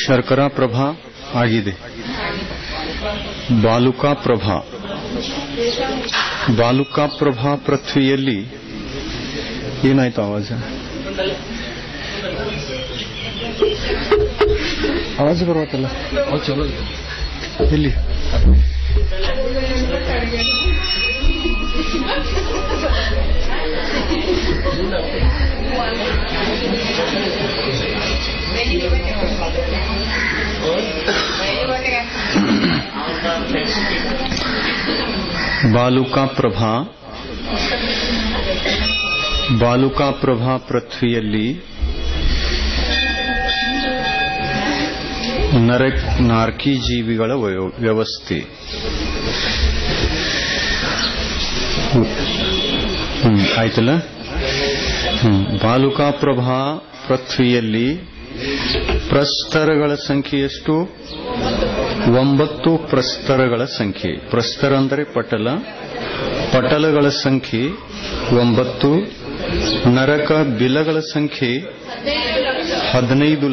ಶರ್ಕರಾ ಪ್ರಭಾ ಆಗಿದೆ. ಬಾಲುಕಾ ಪ್ರಭಾ ಪೃಥ್ವಿಯಲ್ಲಿ ಏನಾಯ್ತು? ಆವಾಜ ಬರುತ್ತಲ್ಲ ಇಲ್ಲಿ. ಬಾಲುಕಾ ಪ್ರಭಾ ಪೃಥ್ವಿಯಲ್ಲಿ ನಾರ್ಕಿ ಜೀವಿಗಳ ವ್ಯವಸ್ಥೆ. ಆಯ್ತಲ್ಲ. ಬಾಲುಕಾ ಪ್ರಭಾ ಪೃಥ್ವಿಯಲ್ಲಿ ಪ್ರಸ್ತರಗಳ ಸಂಖ್ಯೆ ಎಷ್ಟು? 9 ಪ್ರಸ್ತರಗಳ ಸಂಖ್ಯೆ. ಪ್ರಸ್ತರ ಅಂದರೆ ಪಟಲ. ಪಟಲಗಳ ಸಂಖ್ಯೆ 9. ನರಕ ಬಿಲಗಳ ಸಂಖ್ಯೆ 15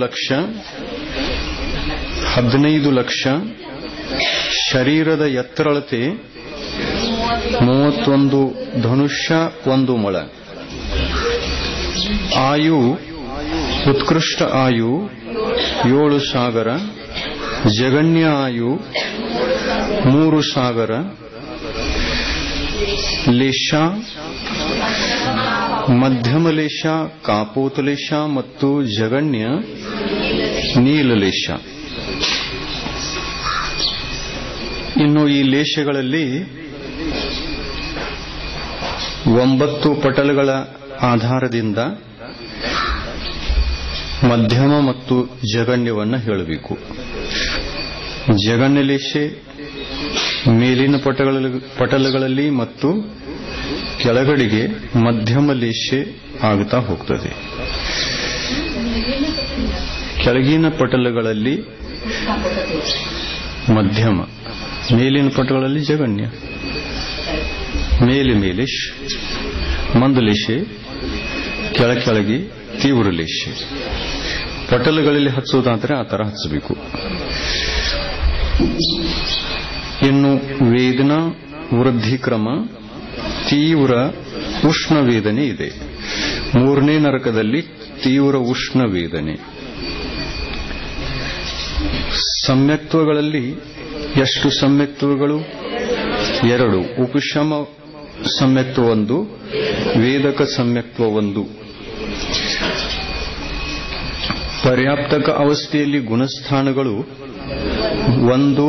ಲಕ್ಷ. ಶರೀರದ ಎತ್ತರಳತೆ 31 ಧನುಷ್ಯ 1 ಮೊಳ. ಆಯು, ಉತ್ಕೃಷ್ಟ ಆಯು 7,000. ಜಗನ್ಯ ಆಯು 3,000. ಲೇಷ, ಮಧ್ಯಮ ಲೇಷ, ಕಾಪೋತಲೇಷ ಮತ್ತು ಜಗನ್ಯ ನೀಲಲೇಷ. ಇನ್ನು ಈ ಲೇಷಗಳಲ್ಲಿ 9 ಪಟಲಗಳ ಆಧಾರದಿಂದ ಮಧ್ಯಮ ಮತ್ತು ಜಗನ್ಯವನ್ನು ಹೇಳಬೇಕು. ಜಗನ್ಯ ಲೇಷೆ ಮೇಲಿನ ಪಟಲಗಳಲ್ಲಿ ಮತ್ತು ಕೆಳಗಡೆಗೆ ಮಧ್ಯಮ ಲೇಷೆ ಆಗುತ್ತಾ ಹೋಗ್ತದೆ. ಕೆಳಗಿನ ಪಟಲಗಳಲ್ಲಿ ಮಧ್ಯಮ, ಮೇಲಿನ ಪಟಲಗಳಲ್ಲಿ ಜಗನ್ಯ. ಮೇಲೆ ಮಂದಲೇಷೆ, ಕೆಳಗೆ ತೀವ್ರ ಲೇಷೆ. ಪಟಲಗಳಲ್ಲಿ ಹಚ್ಚೋದಾದ್ರೆ ಆ ತರ ಹಚ್ಚಬೇಕು. ಇನ್ನು ವೇದನಾ ವೃದ್ಧಿಕ್ರಮ ತೀವ್ರ ಉಷ್ಣ ವೇದನೆ ಇದೆ. 3ನೇ ನರಕದಲ್ಲಿ ತೀವ್ರ ಉಷ್ಣ ವೇದನೆ. ಸಮ್ಯಕ್ತ್ವಗಳಲ್ಲಿ ಎಷ್ಟು ಸಮ್ಯಕ್ತ್ವಗಳು? 2. ಉಪಶಮ ಸಮ್ಯಕ್ತ್ವ 1, ವೇದಕ ಸಮ್ಯಕ್ತ್ವ 1. ಪರ್ಯಾಪ್ತಕ ಅವಸ್ಥೆಯಲ್ಲಿ ಗುಣಸ್ಥಾನಗಳು 1,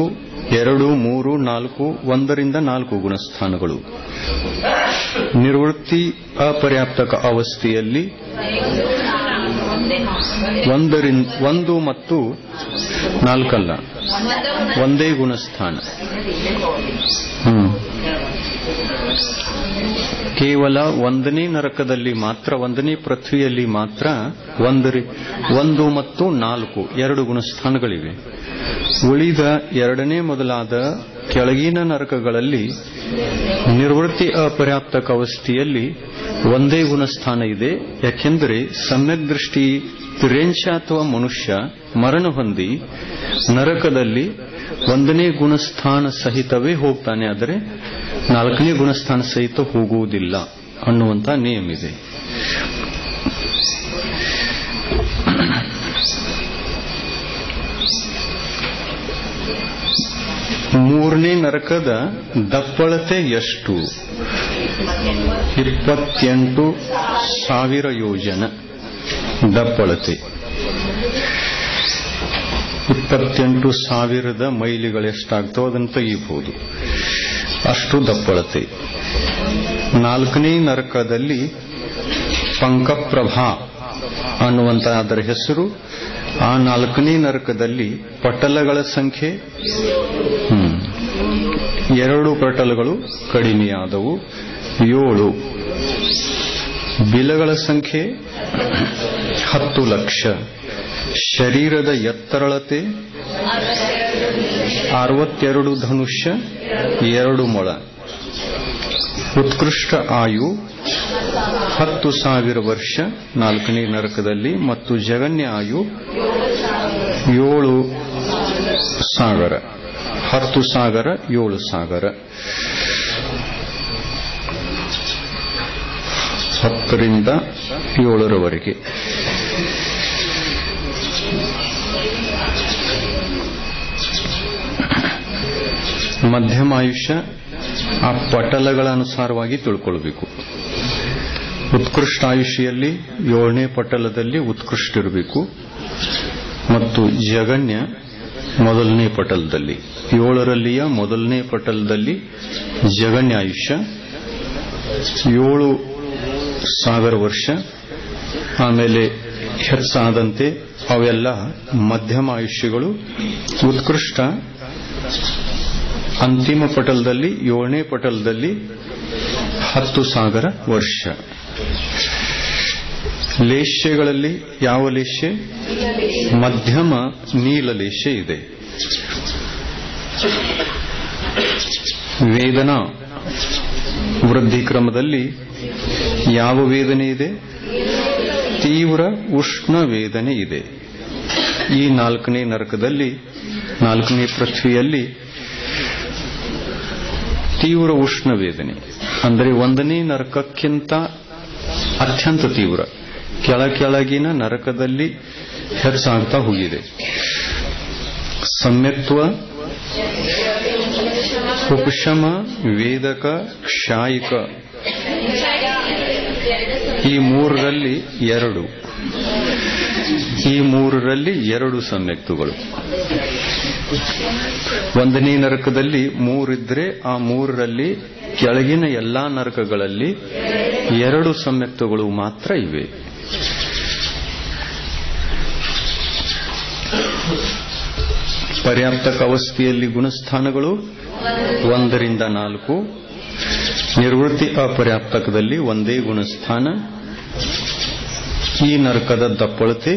2, 3, 4, 1ರಿಂದ 4 ಗುಣಸ್ಥಾನಗಳು. ನಿರ್ವೃತ್ತಿ ಅಪರ್ಯಾಪ್ತಕ ಅವಸ್ಥೆಯಲ್ಲಿ 1 ಮತ್ತು 4 ಅಲ್ಲ, ಒಂದೇ ಗುಣಸ್ಥಾನ. ಕೇವಲ 1ನೇ ನರಕದಲ್ಲಿ ಮಾತ್ರ, 1ನೇ ಪೃಥ್ವಿಯಲ್ಲಿ ಮಾತ್ರ 1 ಮತ್ತು 4 2 ಗುಣಸ್ಥಾನಗಳಿವೆ. ಉಳಿದ 2ನೇ ಮೊದಲಾದ ಕೆಳಗಿನ ನರಕಗಳಲ್ಲಿ ನಿರ್ವೃತ್ತಿ ಅಪರ್ಯಾಪ್ತಕ ಅವಸ್ಥೆಯಲ್ಲಿ ಒಂದೇ ಗುಣಸ್ಥಾನ ಇದೆ. ಯಾಕೆಂದರೆ ಸಮ್ಯಕ್ ದೃಷ್ಟಿ ರೇಂಚ ಅಥವಾ ಮನುಷ್ಯ ಮರಣ ಹೊಂದಿ ನರಕದಲ್ಲಿ 1ನೇ ಗುಣಸ್ಥಾನ ಸಹಿತವೇ ಹೋಗ್ತಾನೆ, ಆದರೆ 4ನೇ ಗುಣಸ್ಥಾನ ಸಹಿತ ಹೋಗುವುದಿಲ್ಲ ಅನ್ನುವಂಥ ನಿಯಮ ಇದೆ. ಮೂರನೇ ನರಕದ ದಪ್ಪಳತೆ ಎಷ್ಟು? 28,000 ಯೋಜನ ದಪ್ಪಳತೆ. 28,000 ಮೈಲಿಗಳೆಷ್ಟಾಗ್ತವೋ ಅದನ್ನು ತೆಗೆಯಬಹುದು, ಅಷ್ಟು ದಪ್ಪಳತೆ. 4ನೇ ನರಕದಲ್ಲಿ ಪಂಕಪ್ರಭಾ ಅನ್ನುವಂಥ ಅದರ ಹೆಸರು. ಆ 4ನೇ ನರಕದಲ್ಲಿ ಪಟಲಗಳ ಸಂಖ್ಯೆ 2 ಪಟಲಗಳು ಕಡಿಮೆಯಾದವು, 7. ಬಿಲಗಳ ಸಂಖ್ಯೆ 10 ಲಕ್ಷ. ಶರೀರದ ಎತ್ತರಳತೆ 62 ಧನುಷ್ಯ 2 ಮೊಳ. ಉತ್ಕೃಷ್ಟ ಆಯು 10,000 ವರ್ಷ 4ನೇ ನರಕದಲ್ಲಿ, ಮತ್ತು ಜಗನ್ಯ ಆಯು 7,000. 10,000 7,000. 10ರಿಂದ 7ರವರೆಗೆ. ಮಧ್ಯಮಾಯುಷ್ಯ ಆ ಪಟಲಗಳ ಅನುಸಾರವಾಗಿ ತಿಳ್ಕೊಳ್ಬೇಕು. ಉತ್ಕೃಷ್ಟ ಆಯುಷ್ಯಲ್ಲಿ 7ನೇ ಪಟಲದಲ್ಲಿ ಉತ್ಕೃಷ್ಟ ಇರಬೇಕು, ಮತ್ತು ಜಗನ್ಯ 1ನೇ ಪಟಲದಲ್ಲಿ, 7ರಲ್ಲಿಯ 1ನೇ ಪಟಲದಲ್ಲಿ ಜಗನ್ಯ ಆಯುಷ್ಯ 7,000 ವರ್ಷ. ಆಮೇಲೆ ಹೆಚ್ಚಾದಂತೆ ಅವೆಲ್ಲ ಮಧ್ಯಮ ಆಯುಷ್ಯಗಳು. ಉತ್ಕೃಷ್ಟ ಅಂತಿಮ ಪಟಲದಲ್ಲಿ 7ನೇ ಪಟಲದಲ್ಲಿ 10,000 ವರ್ಷ. ಲೇಷ್ಯಗಳಲ್ಲಿ ಯಾವ ಲೇಷ್ಯ? ಮಧ್ಯಮ ನೀಲಲೇಷ್ಯ ಇದೆ. ವೇದನಾ ವೃದ್ಧಿ ಕ್ರಮದಲ್ಲಿ ಯಾವ ವೇದನೆ ಇದೆ? ತೀವ್ರ ಉಷ್ಣ ವೇದನೆ ಇದೆ. ಈ 4ನೇ ನರಕದಲ್ಲಿ, 4ನೇ ಪೃಥ್ವಿಯಲ್ಲಿ ತೀವ್ರ ಉಷ್ಣ ವೇದನೆ ಅಂದರೆ 1ನೇ ನರಕಕ್ಕಿಂತ ಅತ್ಯಂತ ತೀವ್ರ. ಕೆಳಗಿನ ನರಕದಲ್ಲಿ ಹೆಚ್ಚಾಗ್ತಾ ಹೋಗಿದೆ. ಸಮ್ಯಕ್ತ್ವ, ಉಪಶಮ, ವೇದಕ, ಕ್ಷಾಯಿಕ ಈ 3ರಲ್ಲಿ 2. ಈ 3ರಲ್ಲಿ 2 ಸಮ್ಯಕ್ತುಗಳು. 1ನೇ ನರಕದಲ್ಲಿ 3 ಇದ್ರೆ ಆ 3ರಲ್ಲಿ ಕೆಳಗಿನ ಎಲ್ಲಾ ನರಕಗಳಲ್ಲಿ 2 ಸಮ್ಯಕ್ತುಗಳು ಮಾತ್ರ ಇವೆ. ಪರ್ಯಾಪ್ತಕ ಅವಸ್ಥೆಯಲ್ಲಿ ಗುಣಸ್ಥಾನಗಳು 1ರಿಂದ 4. ನಿರ್ವೃತ್ತಿ ಅಪರ್ಯಾಪ್ತಕದಲ್ಲಿ ಒಂದೇ ಗುಣಸ್ಥಾನ. ಈ ನರಕದ ದಪ್ಪಳತೆ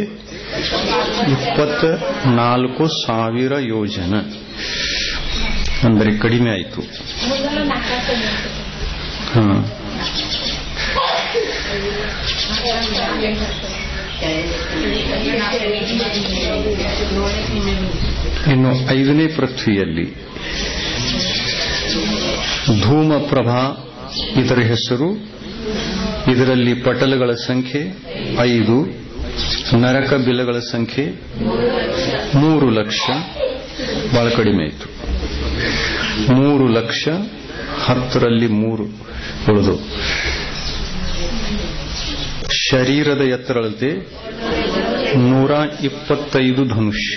24,000 ಯೋಜನ, ಅಂದರೆ ಕಡಿಮೆ ಆಯಿತು. ಇನ್ನು 5ನೇ ಪೃಥ್ವಿಯಲ್ಲಿ ಧೂಮಪ್ರಭಾ ಇದರ ಹೆಸರು. ಇದರಲ್ಲಿ ಪಟಲಗಳ ಸಂಖ್ಯೆ 5, ನರಕ ಬಿಲಗಳ ಸಂಖ್ಯೆ 3 ಲಕ್ಷ. ಬಹಳ ಕಡಿಮೆ ಆಯಿತು. 3 ಲಕ್ಷ, 10ರಲ್ಲಿ 3 ಉಳಿದು. ಶರೀರದ ಎತ್ತರಳತೆ 125 ಧನುಷ್ಯ.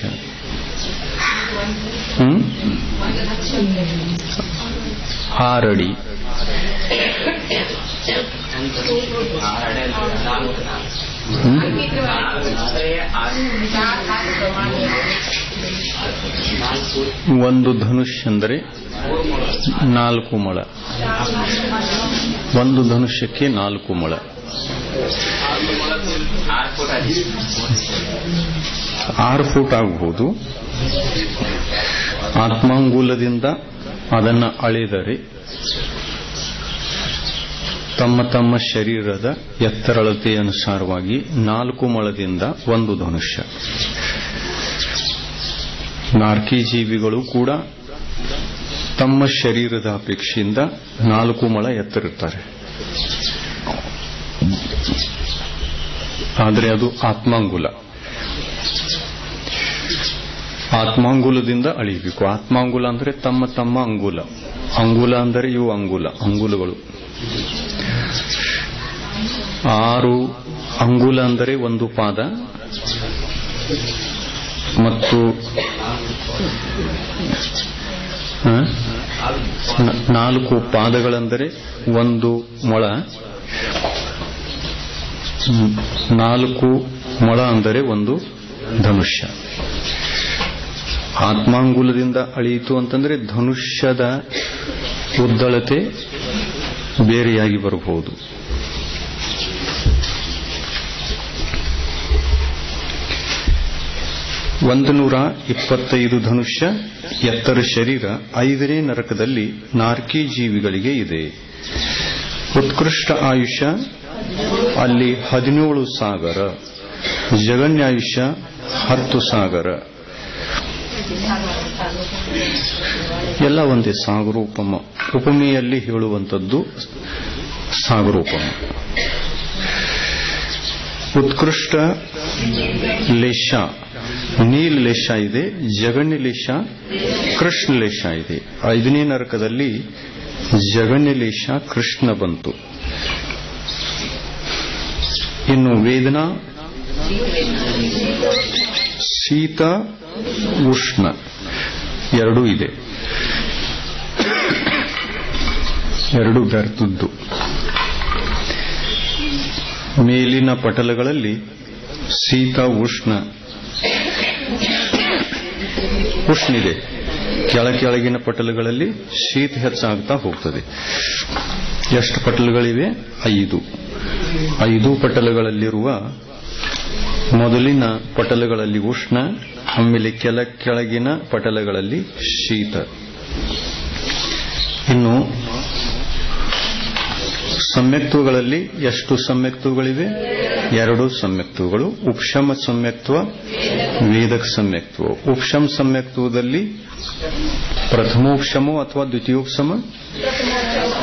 6 ಅಡಿ. ಒಂದು ಧನುಷ್ಯ ಅಂದರೆ 4 ಮೊಳ. ಒಂದು ಧನುಷ್ಯಕ್ಕೆ 4 ಮೊಳ. 6 ಫೂಟ್ ಆಗಬಹುದು. ಆತ್ಮಾಂಗುಲದಿಂದ ಅದನ್ನು ಅಳೆದರೆ ತಮ್ಮ ತಮ್ಮ ಶರೀರದ ಎತ್ತರಳತೆ ಅನುಸಾರವಾಗಿ 4 ಮೊಳದಿಂದ ಒಂದು ಧನುಷ್ಯ. ನಾರ್ಕಿ ಜೀವಿಗಳು ಕೂಡ ತಮ್ಮ ಶರೀರದ ಅಪೇಕ್ಷೆಯಿಂದ 4 ಮೊಳ ಎತ್ತರಿರ್ತಾರೆ. ಆದರೆ ಅದು ಆತ್ಮಾಂಗುಲ. ಆತ್ಮಾಂಗುಲದಿಂದ ಅಳಿಬೇಕು. ಆತ್ಮಾಂಗುಲ ಅಂದರೆ ತಮ್ಮ ತಮ್ಮ ಅಂಗುಲ. ಅಂಗುಲ ಅಂದರೆ ಇವು ಅಂಗುಲಗಳು. 6 ಅಂಗುಲ ಅಂದರೆ ಒಂದು ಪಾದ, ಮತ್ತು 4 ಪಾದಗಳೆಂದರೆ 1 ಮೊಳ. 4 ಮೊಳ ಅಂದರೆ ಒಂದು ಧನುಷ್ಯ. ಆತ್ಮಾಂಗುಲದಿಂದ ಅಳಿಯಿತು ಅಂತಂದ್ರೆ ಧನುಷ್ಯದ ಉದ್ದಳತೆ ಬೇರೆಯಾಗಿ ಬರಬಹುದು. ಒಂದನೂರ 25 ಧನುಷ್ಯ ಎತ್ತರ ಶರೀರ 5ನೇ ನರಕದಲ್ಲಿ ನಾರ್ಕಿ ಜೀವಿಗಳಿಗೆ ಇದೆ. ಉತ್ಕೃಷ್ಟ ಆಯುಷ್ಯ ಅಲ್ಲಿ 17 ಸಾಗರ. ಜಗನ್ಯಾಯುಷ್ಯ 10 ಸಾಗರ. ಎಲ್ಲ ಒಂದೇ ಸಾಗರೋಪಮ. ಉಪಮೆಯಲ್ಲಿ ಹೇಳುವಂಥದ್ದು ಸಾಗರೋಪಮ. ಉತ್ಕೃಷ್ಟ ಲೇಷ ನೀಲ್ ಲೇಷ ಇದೆ, ಜಗನ್ಯ ಲೇಷ, ಕೃಷ್ಣ ಲೇಷ ಇದೆ. 5ನೇ ನರಕದಲ್ಲಿ ಜಗನ್ಯ ಲೇಷ ಕೃಷ್ಣ ಬಂತು. ಇನ್ನು ವೇದನಾ ಶೀತ ಉಷ್ಣ ಎರಡೂ ಇದೆ. ಎರಡು ಬೆರ್ತದ್ದು. ಮೇಲಿನ ಪಟಲಗಳಲ್ಲಿ ಶೀತ ಉಷ್ಣ ಇದೆ. ಕೆಳಗಿನ ಪಟಲಗಳಲ್ಲಿ ಶೀತ ಹೆಚ್ಚಾಗ್ತಾ ಹೋಗ್ತದೆ. ಎಷ್ಟು ಪಟಲಗಳಿವೆ? 5 ಪಟಲಗಳಲ್ಲಿರುವ ಮೊದಲಿನ ಪಟಲಗಳಲ್ಲಿ ಉಷ್ಣ, ಆಮೇಲೆ ಕೆಳಗಿನ ಪಟಲಗಳಲ್ಲಿ ಶೀತ. ಇನ್ನು ಸಮ್ಯಕ್ತಗಳಲ್ಲಿ ಎಷ್ಟು ಸಮ್ಯಕ್ತಗಳಿವೆ? 2 ಸಮ್ಯಕ್ತಗಳು. ಉಪಶಮ ಸಮ್ಯಕ್ತ್ವ, ವೇದಕ ಸಮ್ಯಕ್ತ್ವ. ಉಪಶಮ ಸಮ್ಯಕ್ತ್ವದಲ್ಲಿ ಪ್ರಥಮೋಪಶಮ ಅಥವಾ ದ್ವಿತೀಯೋಪಶಮ?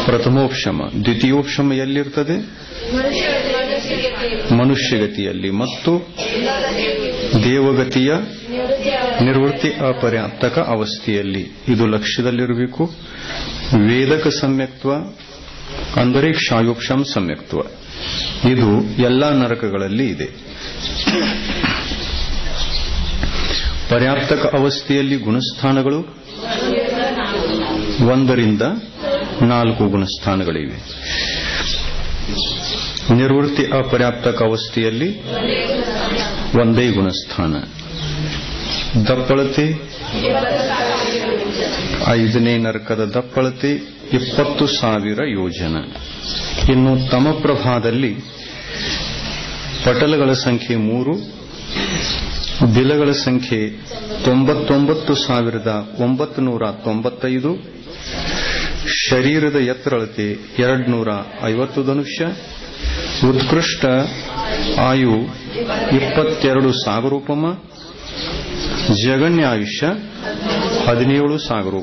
ಪ್ರಥಮೋಪಶಮ. ದ್ವಿತೀಯೋಪಶಮ ಎಲ್ಲಿರ್ತದೆ? ಮನುಷ್ಯಗತಿಯಲ್ಲಿ ಮತ್ತು ದೇವಗತಿಯ ನಿರ್ವೃತ್ತಿ ಅಪರ್ಯಾಪ್ತಕ ಅವಸ್ಥೆಯಲ್ಲಿ. ಇದು ಲಕ್ಷ್ಯದಲ್ಲಿರಬೇಕು. ವೇದಕ ಸಮ್ಯಕ್ತ್ವ ಅಂದರೆ ಕ್ಷಾಯೋಪಶಮ ಸಮ್ಯಕ್ತ್ವ. ಇದು ಎಲ್ಲಾ ನರಕಗಳಲ್ಲಿ ಇದೆ. ಪರ್ಯಾಪ್ತಕ ಅವಸ್ಥೆಯಲ್ಲಿ ಗುಣಸ್ಥಾನಗಳು 1 ರಿಂದ 4 ಗುಣಸ್ಥಾನಗಳಿವೆ. ನಿರ್ವೃತ್ತಿ ಅಪರ್ಯಾಪ್ತಕ ಅವಸ್ಥೆಯಲ್ಲಿ 1 ಗುಣಸ್ಥಾನ. ದಪ್ಪಳತೆ 5ನೇ ನರಕದ ದಪ್ಪಳತೆ 20,000 ಯೋಜನ. ಇನ್ನು ತಮಪ್ರಭಾದಲ್ಲಿ ಪಟಲಗಳ ಸಂಖ್ಯೆ 3, ಬಿಲಗಳ ಸಂಖ್ಯೆ 99,995, ಶರೀರದ ಎತ್ತರಳತೆ 250 ಧನುಷ್ಯ, ಉತ್ಕೃಷ್ಟ ಆಯು 22 ಸಾಗರೋಪಮ, ಜಗನ್ಯಾಯುಷ್ಯ 17 ಸಾವಿರ.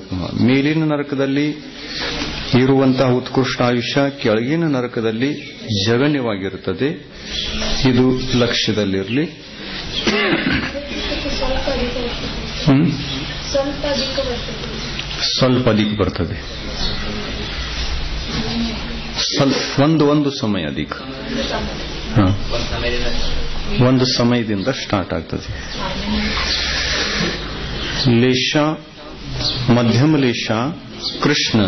ಮೇಲಿನ ನರಕದಲ್ಲಿ ಇರುವಂತಹ ಉತ್ಕೃಷ್ಟ ಆಯುಷ್ಯ ಕೆಳಗಿನ ನರಕದಲ್ಲಿ ಜಗನ್ಯವಾಗಿರುತ್ತದೆ. ಇದು ಲಕ್ಷ್ಯದಲ್ಲಿರಲಿ. ಸ್ವಲ್ಪ ಅಧಿಕ ಬರ್ತದೆ, ಒಂದು ಸಮಯ ಅಧಿಕ, ಒಂದು ಸಮಯದಿಂದ ಸ್ಟಾರ್ಟ್ ಆಗ್ತದೆ. ಲೇಷ, ಮಧ್ಯಮ ಲೇಷ, ಕೃಷ್ಣ.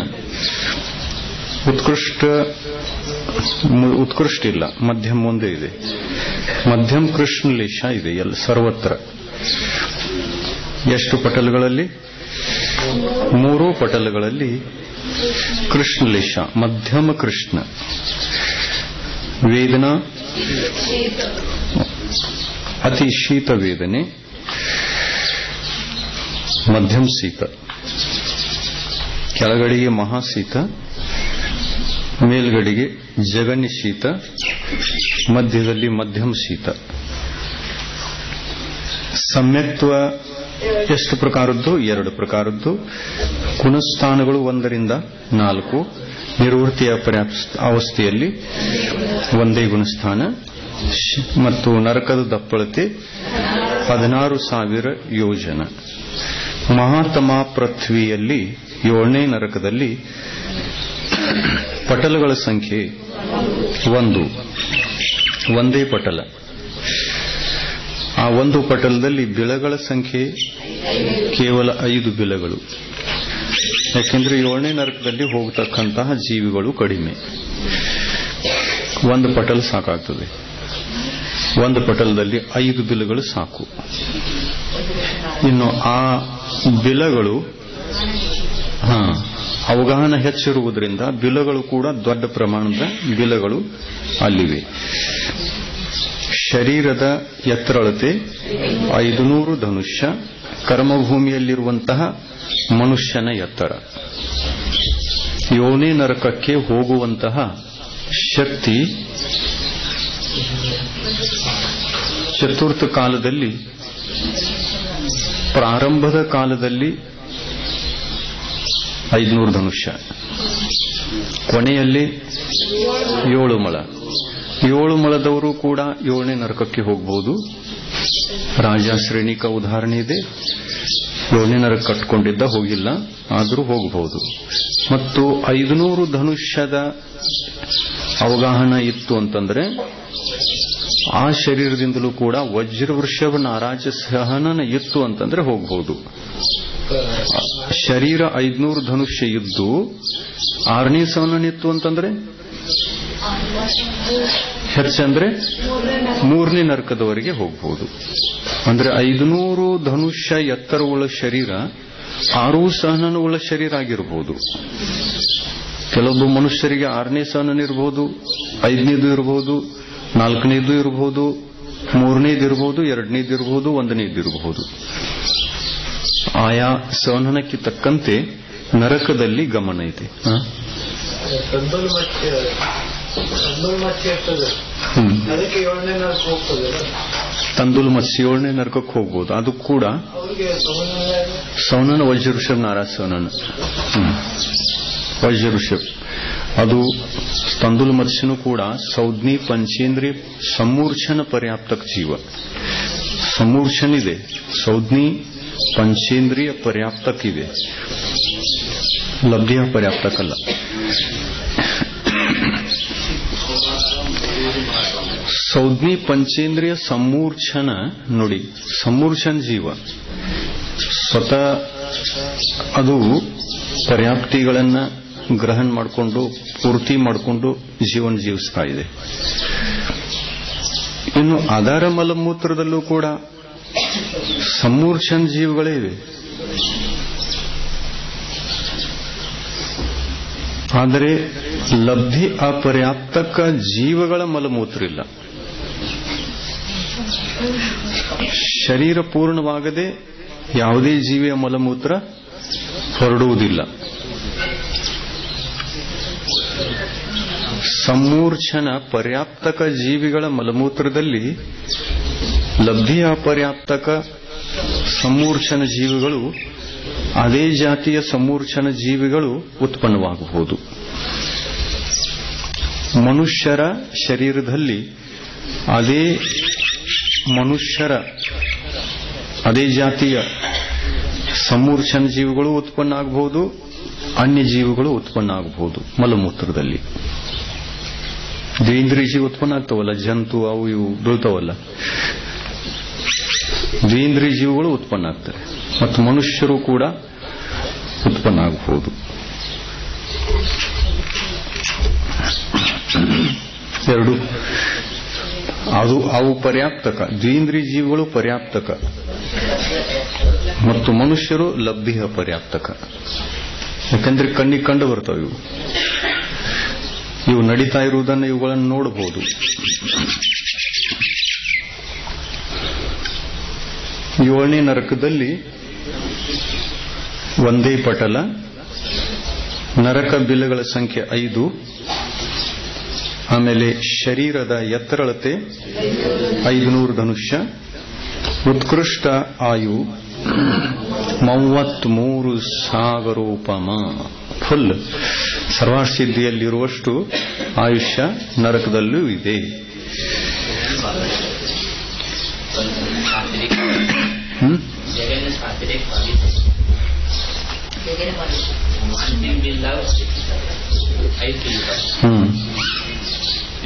ಉತ್ಕೃಷ್ಟ ಇಲ್ಲ, ಮಧ್ಯಮ ಒಂದೇ ಇದೆ. ಮಧ್ಯಮ ಕೃಷ್ಣ ಲೇಷ ಇದೆ ಎಲ್ಲ ಸರ್ವತ್ರ. ಎಷ್ಟು ಪಟಲಗಳಲ್ಲಿ? 3 ಪಟಲಗಳಲ್ಲಿ ಕೃಷ್ಣ ಲೇಷ, ಮಧ್ಯಮ ಕೃಷ್ಣ. ವೇದನಾ ಅತಿ ಶೀತ ವೇದನೆ, ಮಧ್ಯಮ ಶೀತ. ಕೆಳಗಡೆಗೆ ಮಹಾಶೀತ, ಮೇಲ್ಗಡೆಗೆ ಜಗನ್ಯ ಶೀತ, ಮಧ್ಯದಲ್ಲಿ ಮಧ್ಯಮ ಶೀತ. ಸಮ್ಯಕ್ತ್ವ ಎಷ್ಟು ಪ್ರಕಾರದ್ದು? 2 ಪ್ರಕಾರದ್ದು. ಗುಣಸ್ಥಾನಗಳು 1 ರಿಂದ 4. ನಿರ್ವೃತ್ತಿಯ ಅವಸ್ಥೆಯಲ್ಲಿ ಒಂದೇ ಗುಣಸ್ಥಾನ ಮತ್ತು ನರಕದ ದಪ್ಪಳತೆ 16,000 ಯೋಜನ. ಮಹಾತಮ ಪೃಥ್ವಿಯಲ್ಲಿ 7ನೇ ನರಕದಲ್ಲಿ ಪಟಲಗಳ ಸಂಖ್ಯೆ 1, ಒಂದೇ ಪಟಲ. ಆ ಒಂದು ಪಟಲದಲ್ಲಿ ಬಿಲಗಳ ಸಂಖ್ಯೆ ಕೇವಲ 5 ಬಿಲಗಳು. ಯಾಕೆಂದ್ರೆ 7ನೇ ನರಕದಲ್ಲಿ ಹೋಗತಕ್ಕಂತಹ ಜೀವಿಗಳು ಕಡಿಮೆ. ಒಂದು ಪಟಲ ಸಾಕಾಗ್ತದೆ. ಒಂದು ಪಟಲದಲ್ಲಿ 5 ಬಿಲಗಳು ಸಾಕು. ಇನ್ನು ಆ ಬಿಲಗಳು ಅವಗಾಹನ ಹೆಚ್ಚಿರುವುದರಿಂದ ಬಿಲಗಳು ಕೂಡ ದೊಡ್ಡ ಪ್ರಮಾಣದ ಬಿಲಗಳು ಅಲ್ಲಿವೆ. ಶರೀರದ ಎತ್ತರಳತೆ 500 ಧನುಷ್ಯ. ಕರ್ಮಭೂಮಿಯಲ್ಲಿರುವಂತಹ ಮನುಷ್ಯನ ಎತ್ತರ. 7ನೇ ನರಕಕ್ಕೆ ಹೋಗುವಂತಹ ಶಕ್ತಿ ಚತುರ್ಥ ಕಾಲದಲ್ಲಿ, ಪ್ರಾರಂಭದ ಕಾಲದಲ್ಲಿ 500 ಧನುಷ್ಯ, ಕೊನೆಯಲ್ಲಿ 7 ಮೊಳ. 7 ಮೊಳದವರು ಕೂಡ 7ನೇ ನರಕಕ್ಕೆ ಹೋಗಬಹುದು. ರಾಜ ಶ್ರೇಣಿಕ ಉದಾಹರಣೆ ಇದೆ. 7ನೇ ನರಕ ಕಟ್ಕೊಂಡಿದ್ದ, ಹೋಗಿಲ್ಲ, ಆದರೂ ಹೋಗಬಹುದು. ಮತ್ತು 500 ಧನುಷ್ಯದ ಅವಗಾಹನ ಇತ್ತು ಅಂತಂದ್ರೆ ಆ ಶರೀರದಿಂದಲೂ ಕೂಡ ವಜ್ರವೃಷಭ ನಾರಾಜ ಸಹನನ ಇತ್ತು ಅಂತಂದ್ರೆ ಹೋಗಬಹುದು. ಶರೀರ 500 ಧನುಷ್ಯ ಇದ್ದು 6ನೇ ಸಹನನ ಇತ್ತು ಅಂತಂದ್ರೆ ಹೆಚ್ಚಂದ್ರೆ 3ನೇ ನರಕದವರೆಗೆ ಹೋಗಬಹುದು. ಅಂದ್ರೆ 500 ಧನುಷ್ಯ ಎತ್ತರವುಳ್ಳ ಶರೀರ 6 ಸಹನವುಳ್ಳ ಶರೀರ ಆಗಿರಬಹುದು. ಕೆಲವೊಬ್ಬ ಮನುಷ್ಯರಿಗೆ 6ನೇ ಸಹನ ಇರಬಹುದು, 5ನೇದು ಇರಬಹುದು, 4ನೇದು ಇರಬಹುದು, 3ನೇದು ಇರಬಹುದು, 2ನೇದು ಇರಬಹುದು, 1ನೇದು ಇರಬಹುದು. ಆಯಾ ಸಹನಕ್ಕೆ ತಕ್ಕಂತೆ ನರಕದಲ್ಲಿ ಗಮನ ಇದೆ. ತಂದುಲ್ ಮತ್ಸ್ಯ 7ನೇ ನರಕಕ್ಕೆ ಹೋಗ್ಬೋದು. ಅದು ಕೂಡ ಸೌನನ ವಜ್ರಋಷಭ್ ನಾರಾಜ ಸೌನನ ವಜ್ರಋಷಭ್. ಅದು ತಂದುಲ್ ಮತ್ಸ್ಯನೂ ಕೂಡ ಸೌಜ್ಞಿ ಪಂಚೇಂದ್ರಿಯ ಸಮೂರ್ಛನ ಪರ್ಯಾಪ್ತಕ ಜೀವ. ಸಮೂರ್ಛನ್ ಇದೆ, ಸೌಜ್ಞಿ ಪಂಚೇಂದ್ರಿಯ ಪರ್ಯಾಪ್ತಕ ಇದೆ, ಲಬ್ಧಿಯ ಪರ್ಯಾಪ್ತಕಲ್ಲ. ಸೌಜ್ಞಿ ಪಂಚೇಂದ್ರಿಯ ಸಮೂರ್ಛನ ನೋಡಿ, ಸಮೂರ್ಛನ್ ಜೀವ ಸ್ವತಃ ಅದು ಪರ್ಯಾಪ್ತಿಗಳನ್ನ ಗ್ರಹಣ ಮಾಡಿಕೊಂಡು ಪೂರ್ತಿ ಮಾಡಿಕೊಂಡು ಜೀವನ ಜೀವಿಸ್ತಾ ಇದೆ. ಇನ್ನು ಆಧಾರ ಮಲಮೂತ್ರದಲ್ಲೂ ಕೂಡ ಸಮೂರ್ಛನ್ ಜೀವಗಳೇ ಇವೆ. ಆದರೆ ಲಬ್ಧಿ ಅಪರ್ಯಾಪ್ತಕ ಜೀವಗಳ ಮಲಮೂತ್ರ ಇಲ್ಲ. ಶರೀರ ಪೂರ್ಣವಾಗದೆ ಯಾವುದೇ ಜೀವಿಯ ಮಲಮೂತ್ರ ಹೊರಡುವುದಿಲ್ಲ. ಸಮೂರ್ಛನ ಪರ್ಯಾಪ್ತಕ ಜೀವಿಗಳ ಮಲಮೂತ್ರದಲ್ಲಿ ಲಬ್ಧಿ ಅಪರ್ಯಾಪ್ತಕ ಸಮೂರ್ಛನ ಜೀವಿಗಳು ಅದೇ ಜಾತಿಯ ಸಮೂರ್ಛನ ಜೀವಿಗಳು ಉತ್ಪನ್ನವಾಗಬಹುದು. ಮನುಷ್ಯರ ಶರೀರದಲ್ಲಿ ಅದೇ ಜಾತಿಯ ಸಮೂರ್ಛನ ಜೀವಿಗಳು ಉತ್ಪನ್ನ ಆಗಬಹುದು, ಅನ್ಯ ಜೀವಿಗಳು ಉತ್ಪನ್ನ ಆಗಬಹುದು. ಮಲಮೂತ್ರದಲ್ಲಿ ದ್ವಿಂದ್ರಿಯ ಜೀವಿ ಉತ್ಪನ್ನ ಆಗ್ತಾವಲ್ಲ, ಜಂತು ಅವು ಇವು ಬೀಳ್ತಾವಲ್ಲ, ದ್ವಿಂದ್ರಿಯ ಜೀವಿಗಳು ಉತ್ಪನ್ನ ಆಗ್ತವೆ. ಮತ್ತು ಮನುಷ್ಯರು ಕೂಡ ಉತ್ಪನ್ನ ಆಗಬಹುದು. ಎರಡು ಅವು ಪರ್ಯಾಪ್ತಕ. ದ್ವಿಂದ್ರಿಯ ಜೀವಿಗಳು ಪರ್ಯಾಪ್ತಕ ಮತ್ತು ಮನುಷ್ಯರು ಲಬ್ಧಿಯ ಪರ್ಯಾಪ್ತಕ. ಯಾಕಂದ್ರೆ ಕಣ್ಣಿಗೆ ಕಂಡು ಬರ್ತಾವೆ. ಇವು ನಡೀತಾ ಇರುವುದನ್ನು ಇವುಗಳನ್ನು ನೋಡಬಹುದು. ಏಳನೇ ನರಕದಲ್ಲಿ ಒಂದೇ ಪಟಲ, ನರಕ ಬಿಲಗಳ ಸಂಖ್ಯೆ 5, ಆಮೇಲೆ ಶರೀರದ ಎತ್ತರಳತೆ 500 ಧನುಷ್ಯ, ಉತ್ಕೃಷ್ಟ ಆಯು 33,000 ಫುಲ್ ಸರ್ವಾಸಿದ್ಧಿಯಲ್ಲಿರುವಷ್ಟು ಆಯುಷ್ಯ ನರಕದಲ್ಲೂ ಇದೆ.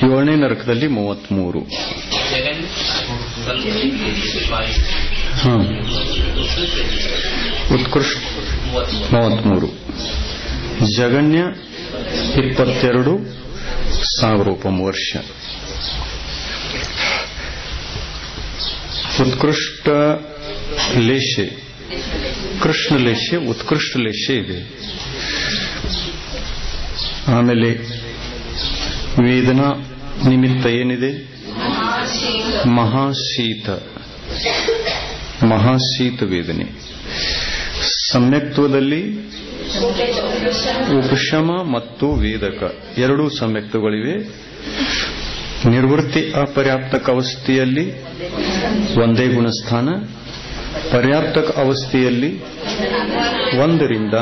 ಏಳನೇ ನರಕದಲ್ಲಿ 33, ಉತ್ಕೃಷ್ಟ 33, ಜಗನ್ಯ 22,000 ವರ್ಷ, ಉತ್ಕೃಷ್ಟ ಲೇಷೆ, ಕೃಷ್ಣ ಲೇಷೆ, ಉತ್ಕೃಷ್ಟ ಲೇಷೆ ಇದೆ. ಆಮೇಲೆ ವೇದನಾ ನಿಮಿತ್ತ ಏನಿದೆ? ಮಹಾಶೀತ ವೇದನೆ. ಸಮ್ಯಕ್ತ್ವದಲ್ಲಿ ಉಪಶಮ ಮತ್ತು ವೇದಕ ಎರಡೂ ಸಮ್ಯಕ್ತಗಳಿವೆ. ನಿರ್ವೃತ್ತಿ ಅಪರ್ಯಾಪ್ತಕ ಅವಸ್ಥೆಯಲ್ಲಿ ಒಂದೇ ಗುಣಸ್ಥಾನ, ಪರ್ಯಾಪ್ತಕ ಅವಸ್ಥೆಯಲ್ಲಿ 1 ರಿಂದ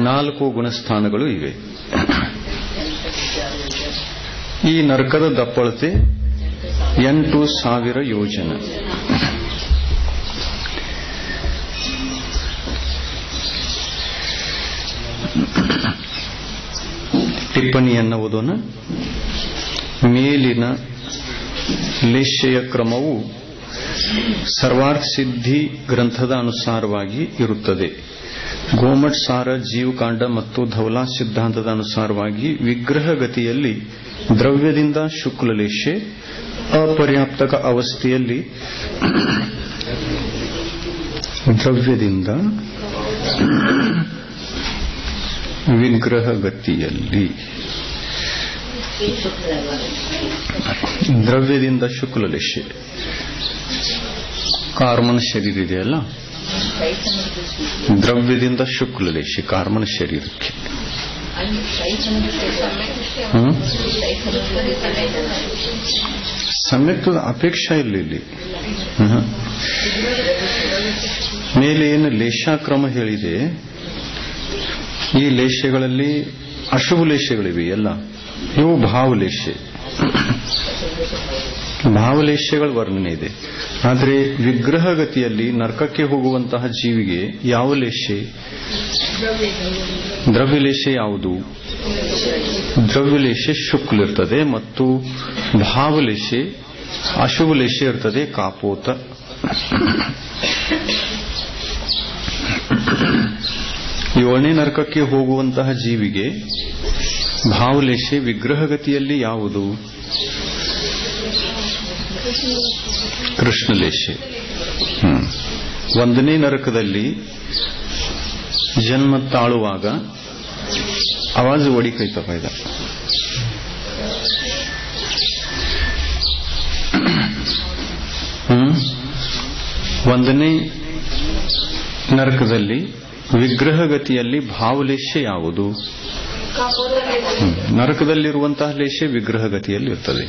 4 ಗುಣಸ್ಥಾನಗಳು ಇವೆ. ಈ ನರಕದ ದಪ್ಪಳತೆ 8,000 ಯೋಜನ. ಟಿಪ್ಪಣಿಯನ್ನು ಓದೋಣ. ಮೇಲಿನ ಲೇಷ್ಯ ಕ್ರಮವು ಸರ್ವಾರ್ಥ ಸಿದ್ಧಿ ಗ್ರಂಥದ ಅನುಸಾರವಾಗಿ ಇರುತ್ತದೆ. ಗೋಮಟ್ ಸಾರ, ಜೀವಕಾಂಡ ಮತ್ತು ಧವಲಾ ಸಿದ್ಧಾಂತದ ಅನುಸಾರವಾಗಿ ವಿಗ್ರಹ ಗತಿಯಲ್ಲಿ ದ್ರವ್ಯದಿಂದ ಶುಕ್ಲಲೇಷ್ಯ, ಅಪರ್ಯಾಪ್ತಕ ಅವಸ್ಥೆಯಲ್ಲಿ ದ್ರವ್ಯದಿಂದ ವಿಗ್ರಹ ಗತಿಯಲ್ಲಿ ದ್ರವ್ಯದಿಂದ ಶುಕ್ಲಲೇಷ್ಯ. ಕಾರ್ಮನ ಶರೀರ ಇದೆಯಲ್ಲ, ದ್ರವ್ಯದಿಂದ ಶುಕ್ಲಲೇಷ್ಯ ಕಾರ್ಮನ ಶರೀರಕ್ಕೆ. ಸಮ್ಯಕ್ತದ ಅಪೇಕ್ಷಾ ಇಲ್ಲಿ. ಮೇಲೆ ಏನು ಲೇಷಾಕ್ರಮ ಹೇಳಿದೆ, ಈ ಲೇಷ್ಯಗಳಲ್ಲಿ ಅಶುಭ ಲೇಷ್ಯಗಳಿವೆ ಎಲ್ಲ. ಇವು ಭಾವಲೇಷ್ಯ. ಭಾವಲೇಷ್ಯಗಳ ವರ್ಣನೆ ಇದೆ. ಆದರೆ ವಿಗ್ರಹ ಗತಿಯಲ್ಲಿ ನರಕಕ್ಕೆ ಹೋಗುವಂತಹ ಜೀವಿಗೆ ಯಾವ ಲೇಷ್ಯ? ದ್ರವ್ಯಲೇಷ್ಯ ಯಾವುದು? ದ್ರವ್ಯಲೇಷ್ಯ ಶುಕ್ಲ ಇರ್ತದೆ ಮತ್ತು ಭಾವಲೇಷ್ಯ ಅಶುಭ ಲೇಷ್ಯ ಇರ್ತದೆ, ಕಾಪೋತ. ಏಳನೇ ನರಕಕ್ಕೆ ಹೋಗುವಂತಹ ಜೀವಿಗೆ ಭಾವಲೇಷ್ಯ ವಿಗ್ರಹಗತಿಯಲ್ಲಿ ಯಾವುದು? ಕೃಷ್ಣಲೇಷ್ಯ. 1ನೇ ನರಕದಲ್ಲಿ ಜನ್ಮ ತಾಳುವಾಗ ಆವಾಜ್ ಹೊಡಿಕೈತಪ್ಪ ಇದ. 1ನೇ ನರಕದಲ್ಲಿ ವಿಗ್ರಹಗತಿಯಲ್ಲಿ ಭಾವಲೇಷ್ಯ ಯಾವುದು? ನರಕದಲ್ಲಿರುವಂತಹ ಲೇಷ್ಯ ವಿಗ್ರಹಗತಿಯಲ್ಲಿ ಇರ್ತದೆ.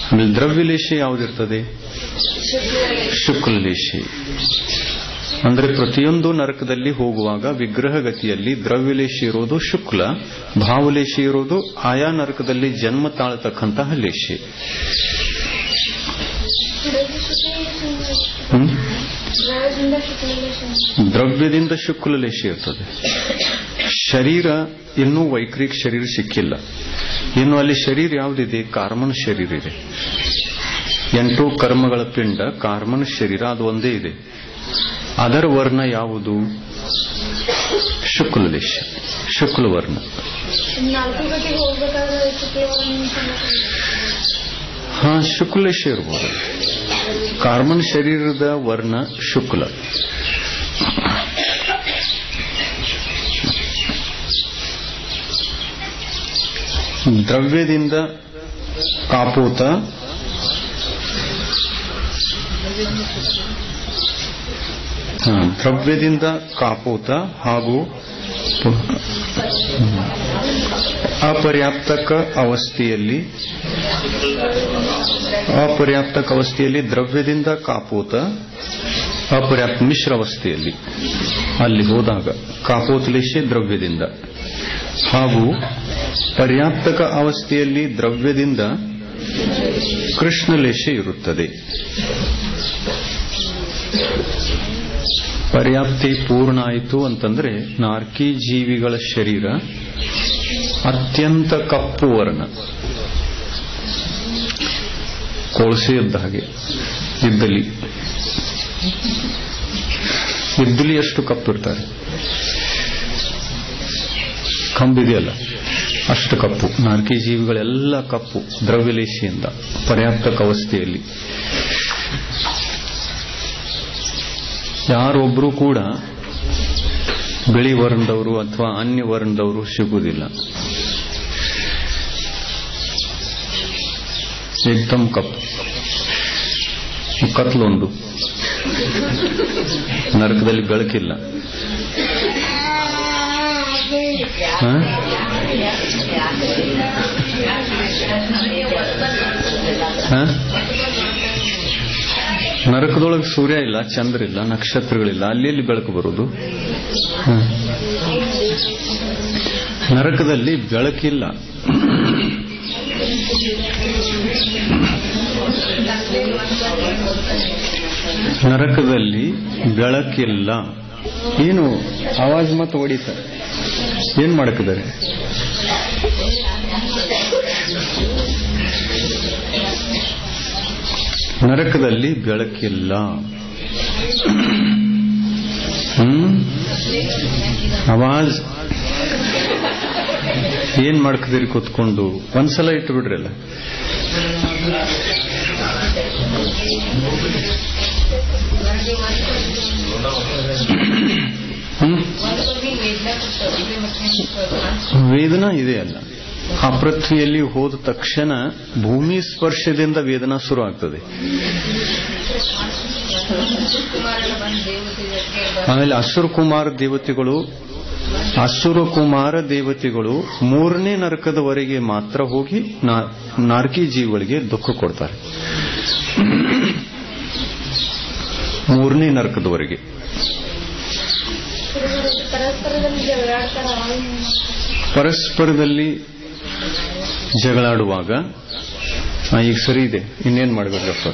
ಆಮೇಲೆ ದ್ರವ್ಯಲೇಷ್ಯ ಯಾವುದಿರ್ತದೆ? ಶುಕ್ಲಲೇಷ್ಯ. ಅಂದ್ರೆ ಪ್ರತಿಯೊಂದು ನರಕದಲ್ಲಿ ಹೋಗುವಾಗ ವಿಗ್ರಹ ಗತಿಯಲ್ಲಿ ದ್ರವ್ಯಲೇಶಿ ಇರೋದು ಶುಕ್ಲ, ಭಾವಲೇಶಿ ಇರೋದು ಆಯಾ ನರಕದಲ್ಲಿ ಜನ್ಮ ತಾಳತಕ್ಕಂತಹ ಲೇಶಿ. ದ್ರವ್ಯದಿಂದ ಶುಕ್ಲ ಲೇಶಿ ಇರ್ತದೆ. ಶರೀರ ಇನ್ನೂ ವೈಕ್ರಿಕ ಶರೀರ ಸಿಕ್ಕಿಲ್ಲ. ಇನ್ನು ಅಲ್ಲಿ ಶರೀರ ಯಾವುದಿದೆ? ಕಾರ್ಮನ ಶರೀರ ಇದೆ. 8 ಕರ್ಮಗಳ ಪಿಂಡ ಕಾರ್ಮನ ಶರೀರ, ಅದು ಒಂದೇ ಇದೆ. ಅದರ ವರ್ಣ ಯಾವುದು? ಶುಕ್ಲಲೇಶ, ಶುಕ್ಲವರ್ಣ. ಹಾ, ಶುಕ್ಲೇಶ ಇರ್ಬೋದು. ಕಾರ್ಮನ್ ಶರೀರದ ವರ್ಣ ಶುಕ್ಲ. ದ್ರವ್ಯದಿಂದ ಕಾಪೂತ, ದ್ರವ್ಯದಿಂದ ಕಾಪೂತ ಹಾಗೂ ಅಪರ್ಯಾಪ್ತಕ ಅವಸ್ಥೆಯಲ್ಲಿ ದ್ರವ್ಯದಿಂದ ಕಾಪೂತ, ಅಪರ್ಯಾಪ್ತ ಮಿಶ್ರ ಅವಸ್ಥೆಯಲ್ಲಿ ಅಲ್ಲಿ ಹೋದಾಗ ಕಾಪೋತಲೇಶೆ ದ್ರವ್ಯದಿಂದ, ಹಾಗೂ ಪರ್ಯಾಪ್ತಕ ಅವಸ್ಥೆಯಲ್ಲಿ ದ್ರವ್ಯದಿಂದ ಕೃಷ್ಣಲೇಶೆ ಇರುತ್ತದೆ. ಪರ್ಯಾಪ್ತಿ ಪೂರ್ಣ ಆಯಿತು ಅಂತಂದ್ರೆ ನಾರ್ಕಿ ಜೀವಿಗಳ ಶರೀರ ಅತ್ಯಂತ ಕಪ್ಪು ವರ್ಣ, ಕೊಳಸೆ ಇದ್ದ ಹಾಗೆ. ಇದ್ದಲಿ ಎಷ್ಟು ಕಪ್ಪಿರ್ತಾರೆ, ಕಂಬಿದೆಯಲ್ಲ ಅಷ್ಟು ಕಪ್ಪು. ನಾಲ್ಕೇ ಜೀವಿಗಳೆಲ್ಲ ಕಪ್ಪು ದ್ರವ್ಯಲೇಶಿಯಿಂದ ಪರ್ಯಾಪ್ತಕ ಅವಸ್ಥೆಯಲ್ಲಿ. ಯಾರೊಬ್ಬರು ಕೂಡ ಬಿಳಿ ವರ್ಣದವರು ಅಥವಾ ಅನ್ಯ ವರ್ಣದವರು ಸಿಗುವುದಿಲ್ಲ. ಏಕ್ದಮ್ ಕಪ್ಪು, ಕತ್ಲೊಂದು. ನರಕದಲ್ಲಿ ಬೆಳಕಿಲ್ಲ. ನರಕದೊಳಗೆ ಸೂರ್ಯ ಇಲ್ಲ, ಚಂದ್ರ ಇಲ್ಲ, ನಕ್ಷತ್ರಗಳಿಲ್ಲ, ಅಲ್ಲಿ ಬೆಳಕು ಬರುವುದು. ನರಕದಲ್ಲಿ ಬೆಳಕಿಲ್ಲ. ನರಕದಲ್ಲಿ ಬೆಳಕಿಲ್ಲ. ಏನು ಆವಾಜ್ ಮತ್ತು ಹೊಡಿತಾರೆ, ಏನ್ ಮಾಡಕಿದ್ದಾರೆ? ನರಕದಲ್ಲಿ ಬೆಳಕಿಲ್ಲ. ಆವಾಜ್ ಏನ್ ಮಾಡ್ಕದಿರಿ ಕೂತ್ಕೊಂಡು? ಒಂದ್ಸಲ ಇಟ್ಟು ಬಿಡ್ರಲ್ಲ. ವೇದನಾ ಇದೆಯಲ್ಲ, ಆ ಪೃಥ್ವಿಯಲ್ಲಿ ಹೋದ ತಕ್ಷಣ ಭೂಮಿ ಸ್ಪರ್ಶದಿಂದ ವೇದನಾ ಶುರು ಆಗ್ತದೆ. ಆಮೇಲೆ ಅಸುರ ಕುಮಾರ ದೇವತೆಗಳು 3ನೇ ನರಕದವರೆಗೆ ಮಾತ್ರ ಹೋಗಿ ನಾರ್ಕಿ ಜೀವಿಗಳಿಗೆ ದುಃಖ ಕೊಡ್ತಾರೆ. 3ನೇ ನರಕದವರೆಗೆ. ಪರಸ್ಪರದಲ್ಲಿ ಜಗಳಾಡುವಾಗ ಈಗ ಸರಿ ಇದೆ, ಇನ್ನೇನ್ ಮಾಡಬೇಕಪ್ಪ?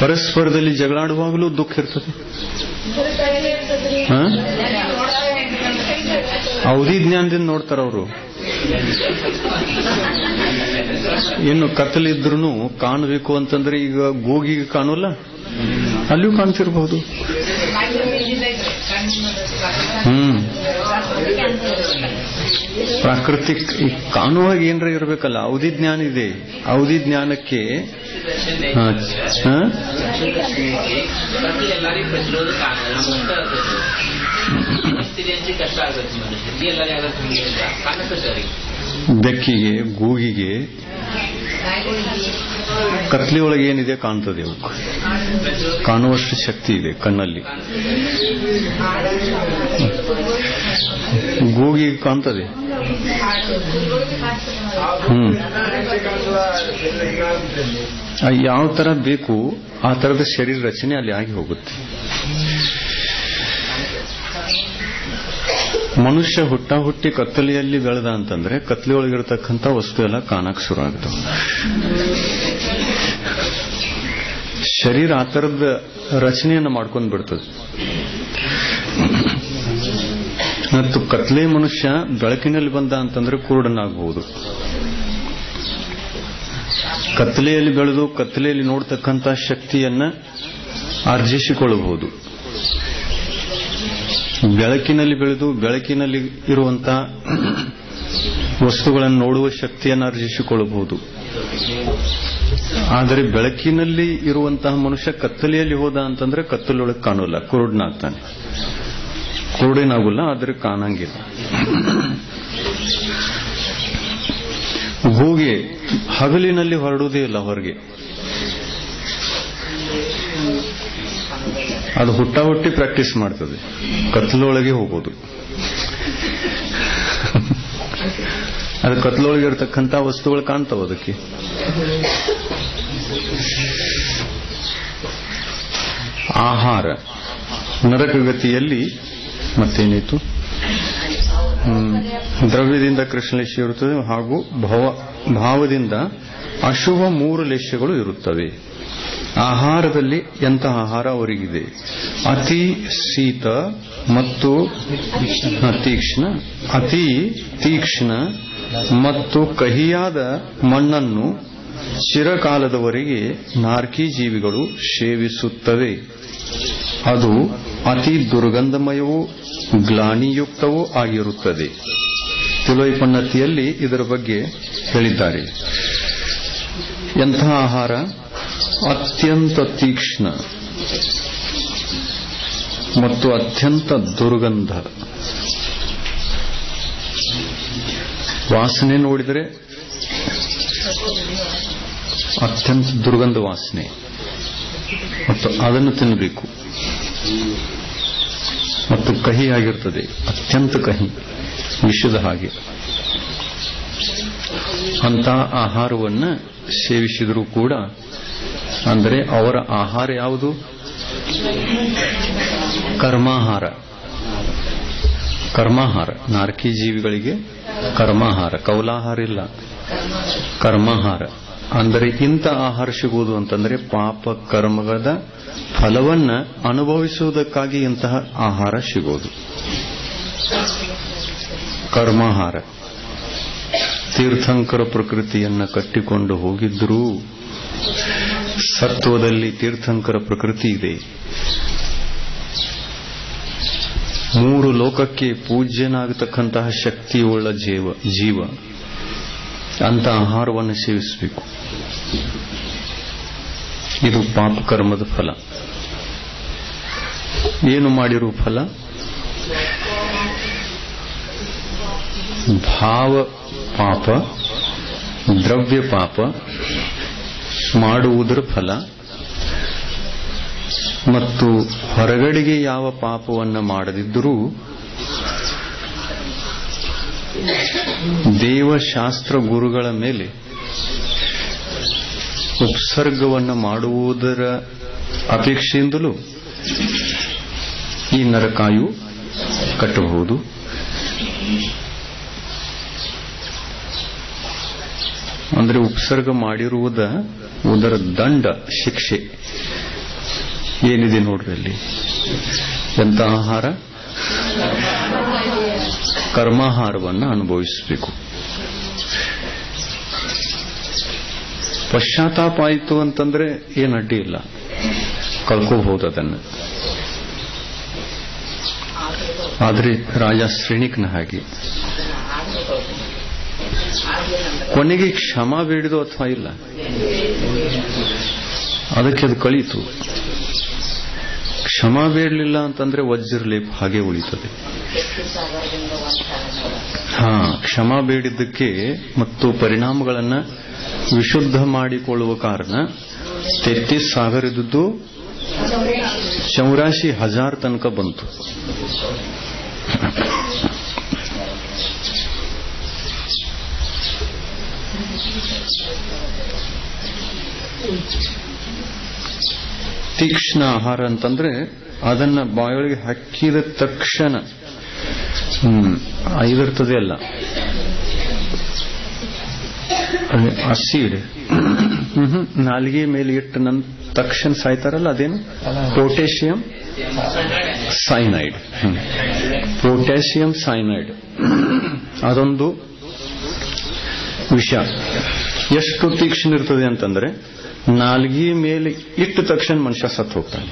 ಪರಸ್ಪರದಲ್ಲಿ ಜಗಳಾಡುವಾಗಲೂ ದುಃಖ ಇರ್ತದೆ. ಅವಧಿ ಜ್ಞಾನದಿಂದ ನೋಡ್ತಾರ ಅವರು. ಇನ್ನು ಕತ್ತಲಿದ್ರೂ ಕಾಣಬೇಕು ಅಂತಂದ್ರೆ ಈಗ ಗೋಗಿಗೆ ಕಾಣೋಲ್ಲ, ಅಲ್ಲಿಯೂ ಕಾಣ್ತಿರ್ಬಹುದು. ಪ್ರಾಕೃತಿಕ್ ಕಾಣುವಾಗ ಏನ್ರ ಇರಬೇಕಲ್ಲ. ಅವಧಿ ಜ್ಞಾನ ಇದೆ. ಅವಧಿ ಜ್ಞಾನಕ್ಕೆ ಬೆಕ್ಕಿಗೆ, ಗೂಗಿಗೆ ಕತ್ಲಿ ಒಳಗೆ ಏನಿದೆ ಕಾಣ್ತದೆ, ಅವು ಕಾಣುವಷ್ಟು ಶಕ್ತಿ ಇದೆ ಕಣ್ಣಲ್ಲಿ. ಗೋಗಿ ಕಾಣ್ತದೆ. ಯಾವ ತರ ಬೇಕು ಆ ತರದ ಶರೀರ ರಚನೆ ಅಲ್ಲಿ ಆಗಿ ಹೋಗುತ್ತೆ. ಮನುಷ್ಯ ಹುಟ್ಟಿ ಕತ್ತಲೆಯಲ್ಲಿ ಬೆಳೆದ ಅಂತಂದ್ರೆ ಕತ್ತಲೆಯೊಳಗಿರತಕ್ಕಂಥ ವಸ್ತು ಎಲ್ಲ ಕಾಣಕ್ ಶುರು ಆಗ್ತವೆ. ಶರೀರ ಆ ತರದ ರಚನೆಯನ್ನು ಮಾಡ್ಕೊಂಡು ಬಿಡ್ತದೆ. ಮತ್ತು ಕತ್ಲೆ ಮನುಷ್ಯ ಬೆಳಕಿನಲ್ಲಿ ಬಂದ ಅಂತಂದ್ರೆ ಕುರುಡನಾಗಬಹುದು. ಕತ್ತಲೆಯಲ್ಲಿ ಬೆಳೆದು ಕತ್ತಲೆಯಲ್ಲಿ ನೋಡ್ತಕ್ಕಂಥ ಶಕ್ತಿಯನ್ನ ಆರ್ಜಿಸಿಕೊಳ್ಳಬಹುದು. ಬೆಳಕಿನಲ್ಲಿ ಬೆಳೆದು ಬೆಳಕಿನಲ್ಲಿ ಇರುವಂತಹ ವಸ್ತುಗಳನ್ನು ನೋಡುವ ಶಕ್ತಿಯನ್ನು ಆರ್ಜಿಸಿಕೊಳ್ಳಬಹುದು. ಆದರೆ ಬೆಳಕಿನಲ್ಲಿ ಇರುವಂತಹ ಮನುಷ್ಯ ಕತ್ತಲೆಯಲ್ಲಿ ಹೋದ ಅಂತಂದ್ರೆ ಕತ್ತಲೊಳಗೆ ಕಾಣೋಲ್ಲ, ಕುರುಡನಾಗ್ತಾನೆ. ಕುರುಡೇನಾಗುಲ್ಲ, ಆದರೆ ಕಾಣಂಗಿಲ್ಲ. ಹೋಗಿ ಹಗಲಿನಲ್ಲಿ ಹೊರಡುವುದೇ ಇಲ್ಲ ಹೊರಗೆ. ಅದು ಹುಟ್ಟಿ ಪ್ರಾಕ್ಟೀಸ್ ಮಾಡ್ತದೆ, ಕತ್ತಲೊಳಗೆ ಹೋಗೋದು. ಅದು ಕತ್ತಲೊಳಗೆ ಇರತಕ್ಕಂಥ ವಸ್ತುಗಳು ಕಾಣ್ತಾವ ಅದಕ್ಕೆ. ಆಹಾರ ನರಕಗತಿಯಲ್ಲಿ ಮತ್ತೇನಿತ್ತು? ದ್ರವ್ಯದಿಂದ ಕೃಷ್ಣ ಲೇಷ್ಯ ಇರುತ್ತದೆ ಹಾಗೂ ಭಾವದಿಂದ ಅಶುಭ 3 ಲೇಷ್ಯಗಳು ಇರುತ್ತವೆ. ಆಹಾರದಲ್ಲಿ ಎಂತಹ ಆಹಾರ ಅವರಿಗಿದೆ? ಅತಿ ಶೀತ ಮತ್ತು ಅತಿ ತೀಕ್ಷ್ಣ ಮತ್ತು ಕಹಿಯಾದ ಮಣ್ಣನ್ನು ಚಿರಕಾಲದವರೆಗೆ ನಾರ್ಕಿ ಜೀವಿಗಳು ಸೇವಿಸುತ್ತವೆ. ಅದು ಅತಿ ದುರ್ಗಂಧಮಯವೂ ಗ್ಲಾನಿಯುಕ್ತವೂ ಆಗಿರುತ್ತದೆ. ತಿಲೋಪನ್ನತಿಯಲ್ಲಿ ಇದರ ಬಗ್ಗೆ ಹೇಳಿದ್ದಾರೆ. ಎಂತಹ ಆಹಾರ? ಅತ್ಯಂತ ತೀಕ್ಷ್ಣ ಮತ್ತು ಅತ್ಯಂತ ದುರ್ಗಂಧ. ವಾಸನೆ ನೋಡಿದರೆ ಅತ್ಯಂತ ದುರ್ಗಂಧ ವಾಸನೆ, ಮತ್ತು ಅದನ್ನು ತಿನ್ನಬೇಕು. ಮತ್ತು ಕಹಿ ಆಗಿರ್ತದೆ, ಅತ್ಯಂತ ಕಹಿ, ವಿಷದ ಹಾಗೆ. ಅಂತ ಆಹಾರವನ್ನು ಸೇವಿಸಿದರೂ ಕೂಡ, ಅಂದರೆ ಅವರ ಆಹಾರ ಯಾವುದು? ಕರ್ಮಾಹಾರ. ನಾರ್ಕಿ ಜೀವಿಗಳಿಗೆ ಕರ್ಮಾಹಾರ, ಕೌಲಾಹಾರ ಇಲ್ಲ, ಕರ್ಮಾಹಾರ. ಅಂದರೆ ಇಂಥ ಆಹಾರ ಸಿಗುವುದು ಅಂತಂದ್ರೆ ಪಾಪ ಕರ್ಮದ ಫಲವನ್ನ ಅನುಭವಿಸುವುದಕ್ಕಾಗಿ ಇಂತಹ ಆಹಾರ ಸಿಗೋದು ಕರ್ಮಾಹಾರ. ತೀರ್ಥಂಕರ ಪ್ರಕೃತಿಯನ್ನ ಕಟ್ಟಿಕೊಂಡು ಹೋಗಿದ್ದರೂ ಸತ್ವದಲ್ಲಿ ತೀರ್ಥಂಕರ ಪ್ರಕೃತಿ ಇದೆ. 3 ಲೋಕಕ್ಕೆ ಪೂಜ್ಯನಾಗತಕ್ಕಂತಹ ಶಕ್ತಿಯುಳ್ಳ ಜೀವ ಅಂತ ಆಹಾರವನ್ನು ಸೇವಿಸಬೇಕು. ಇದು ಪಾಪ ಕರ್ಮದ ಫಲ. ಏನು ಮಾಡಿರುವ ಫಲ? ಭಾವ ಪಾಪ, ದ್ರವ್ಯ ಪಾಪ ಮಾಡುವುದರ ಫಲ. ಮತ್ತು ಹೊರಗಡೆಗೆ ಯಾವ ಪಾಪವನ್ನು ಮಾಡದಿದ್ದರೂ ದೇವಶಾಸ್ತ್ರ ಗುರುಗಳ ಮೇಲೆ ಉತ್ಸರ್ಗವನ್ನು ಮಾಡುವುದರ ಅಪೇಕ್ಷೆಯಿಂದಲೂ ಈ ನರಕಾಯು ಕಟ್ಟಬಹುದು. ಅಂದರೆ ಉತ್ಸರ್ಗ ಮಾಡಿರುವುದರ ದಂಡ, ಶಿಕ್ಷೆ ಏನಿದೆ ನೋಡ್ರಿ ಅಲ್ಲಿ. ಎಂತ ಆಹಾರ? ಕರ್ಮಾಹಾರವನ್ನು ಅನುಭವಿಸಬೇಕು. ಪಶ್ಚಾತ್ತಾಪ ಆಯಿತು ಅಂತಂದ್ರೆ ಏನು ಅಡ್ಡಿ ಇಲ್ಲ, ಕಳ್ಕೋಬಹುದು ಅದನ್ನು. ಆದರೆ ರಾಜ ಶ್ರೇಣಿಕನ ಹಾಗೆ ಕೊನೆಗೆ ಕ್ಷಮಾ ಬೇಡಿದು ಅಥವಾ ಇಲ್ಲ, ಅದಕ್ಕೆ ಅದು ಕಳೀತು. ಕ್ಷಮಾ ಬೇಡಲಿಲ್ಲ ಅಂತಂದ್ರೆ ವಜ್ರಲೇಪ ಹಾಗೆ ಉಳಿತದೆ. ಕ್ಷಮಾ ಬೇಡಿದ್ದಕ್ಕೆ ಮತ್ತು ಪರಿಣಾಮಗಳನ್ನ ವಿಶುದ್ಧ ಮಾಡಿಕೊಳ್ಳುವ ಕಾರಣ 33,000 ಇದ್ದದ್ದು 84,000 ತನಕ ಬಂತು. ತೀಕ್ಷ್ಣ ಆಹಾರ ಅಂತಂದ್ರೆ ಅದನ್ನ ಬಾಯೊಳಗೆ ಹಾಕಿದ ತಕ್ಷಣ ಇದಿರ್ತದೆ ಅಲ್ಲ, ಅಸಿಡ್ ನಾಲಿಗೆ ಮೇಲೆ ಇಟ್ಟು ತಕ್ಷಣ ಸಾಯ್ತಾರಲ್ಲ, ಅದೇನು ಪೊಟ್ಯಾಷಿಯಂ ಸೈನೈಡ್. ಪೊಟ್ಯಾಷಿಯಂ ಸೈನೈಡ್ ಅದೊಂದು ವಿಷ. ಎಷ್ಟು ತೀಕ್ಷ್ಣ ಇರ್ತದೆ ಅಂತಂದ್ರೆ ನಾಲ್ಗೆ ಮೇಲೆ ಇಟ್ಟ ತಕ್ಷಣ ಮನುಷ್ಯ ಸತ್ತು ಹೋಗ್ತಾನೆ.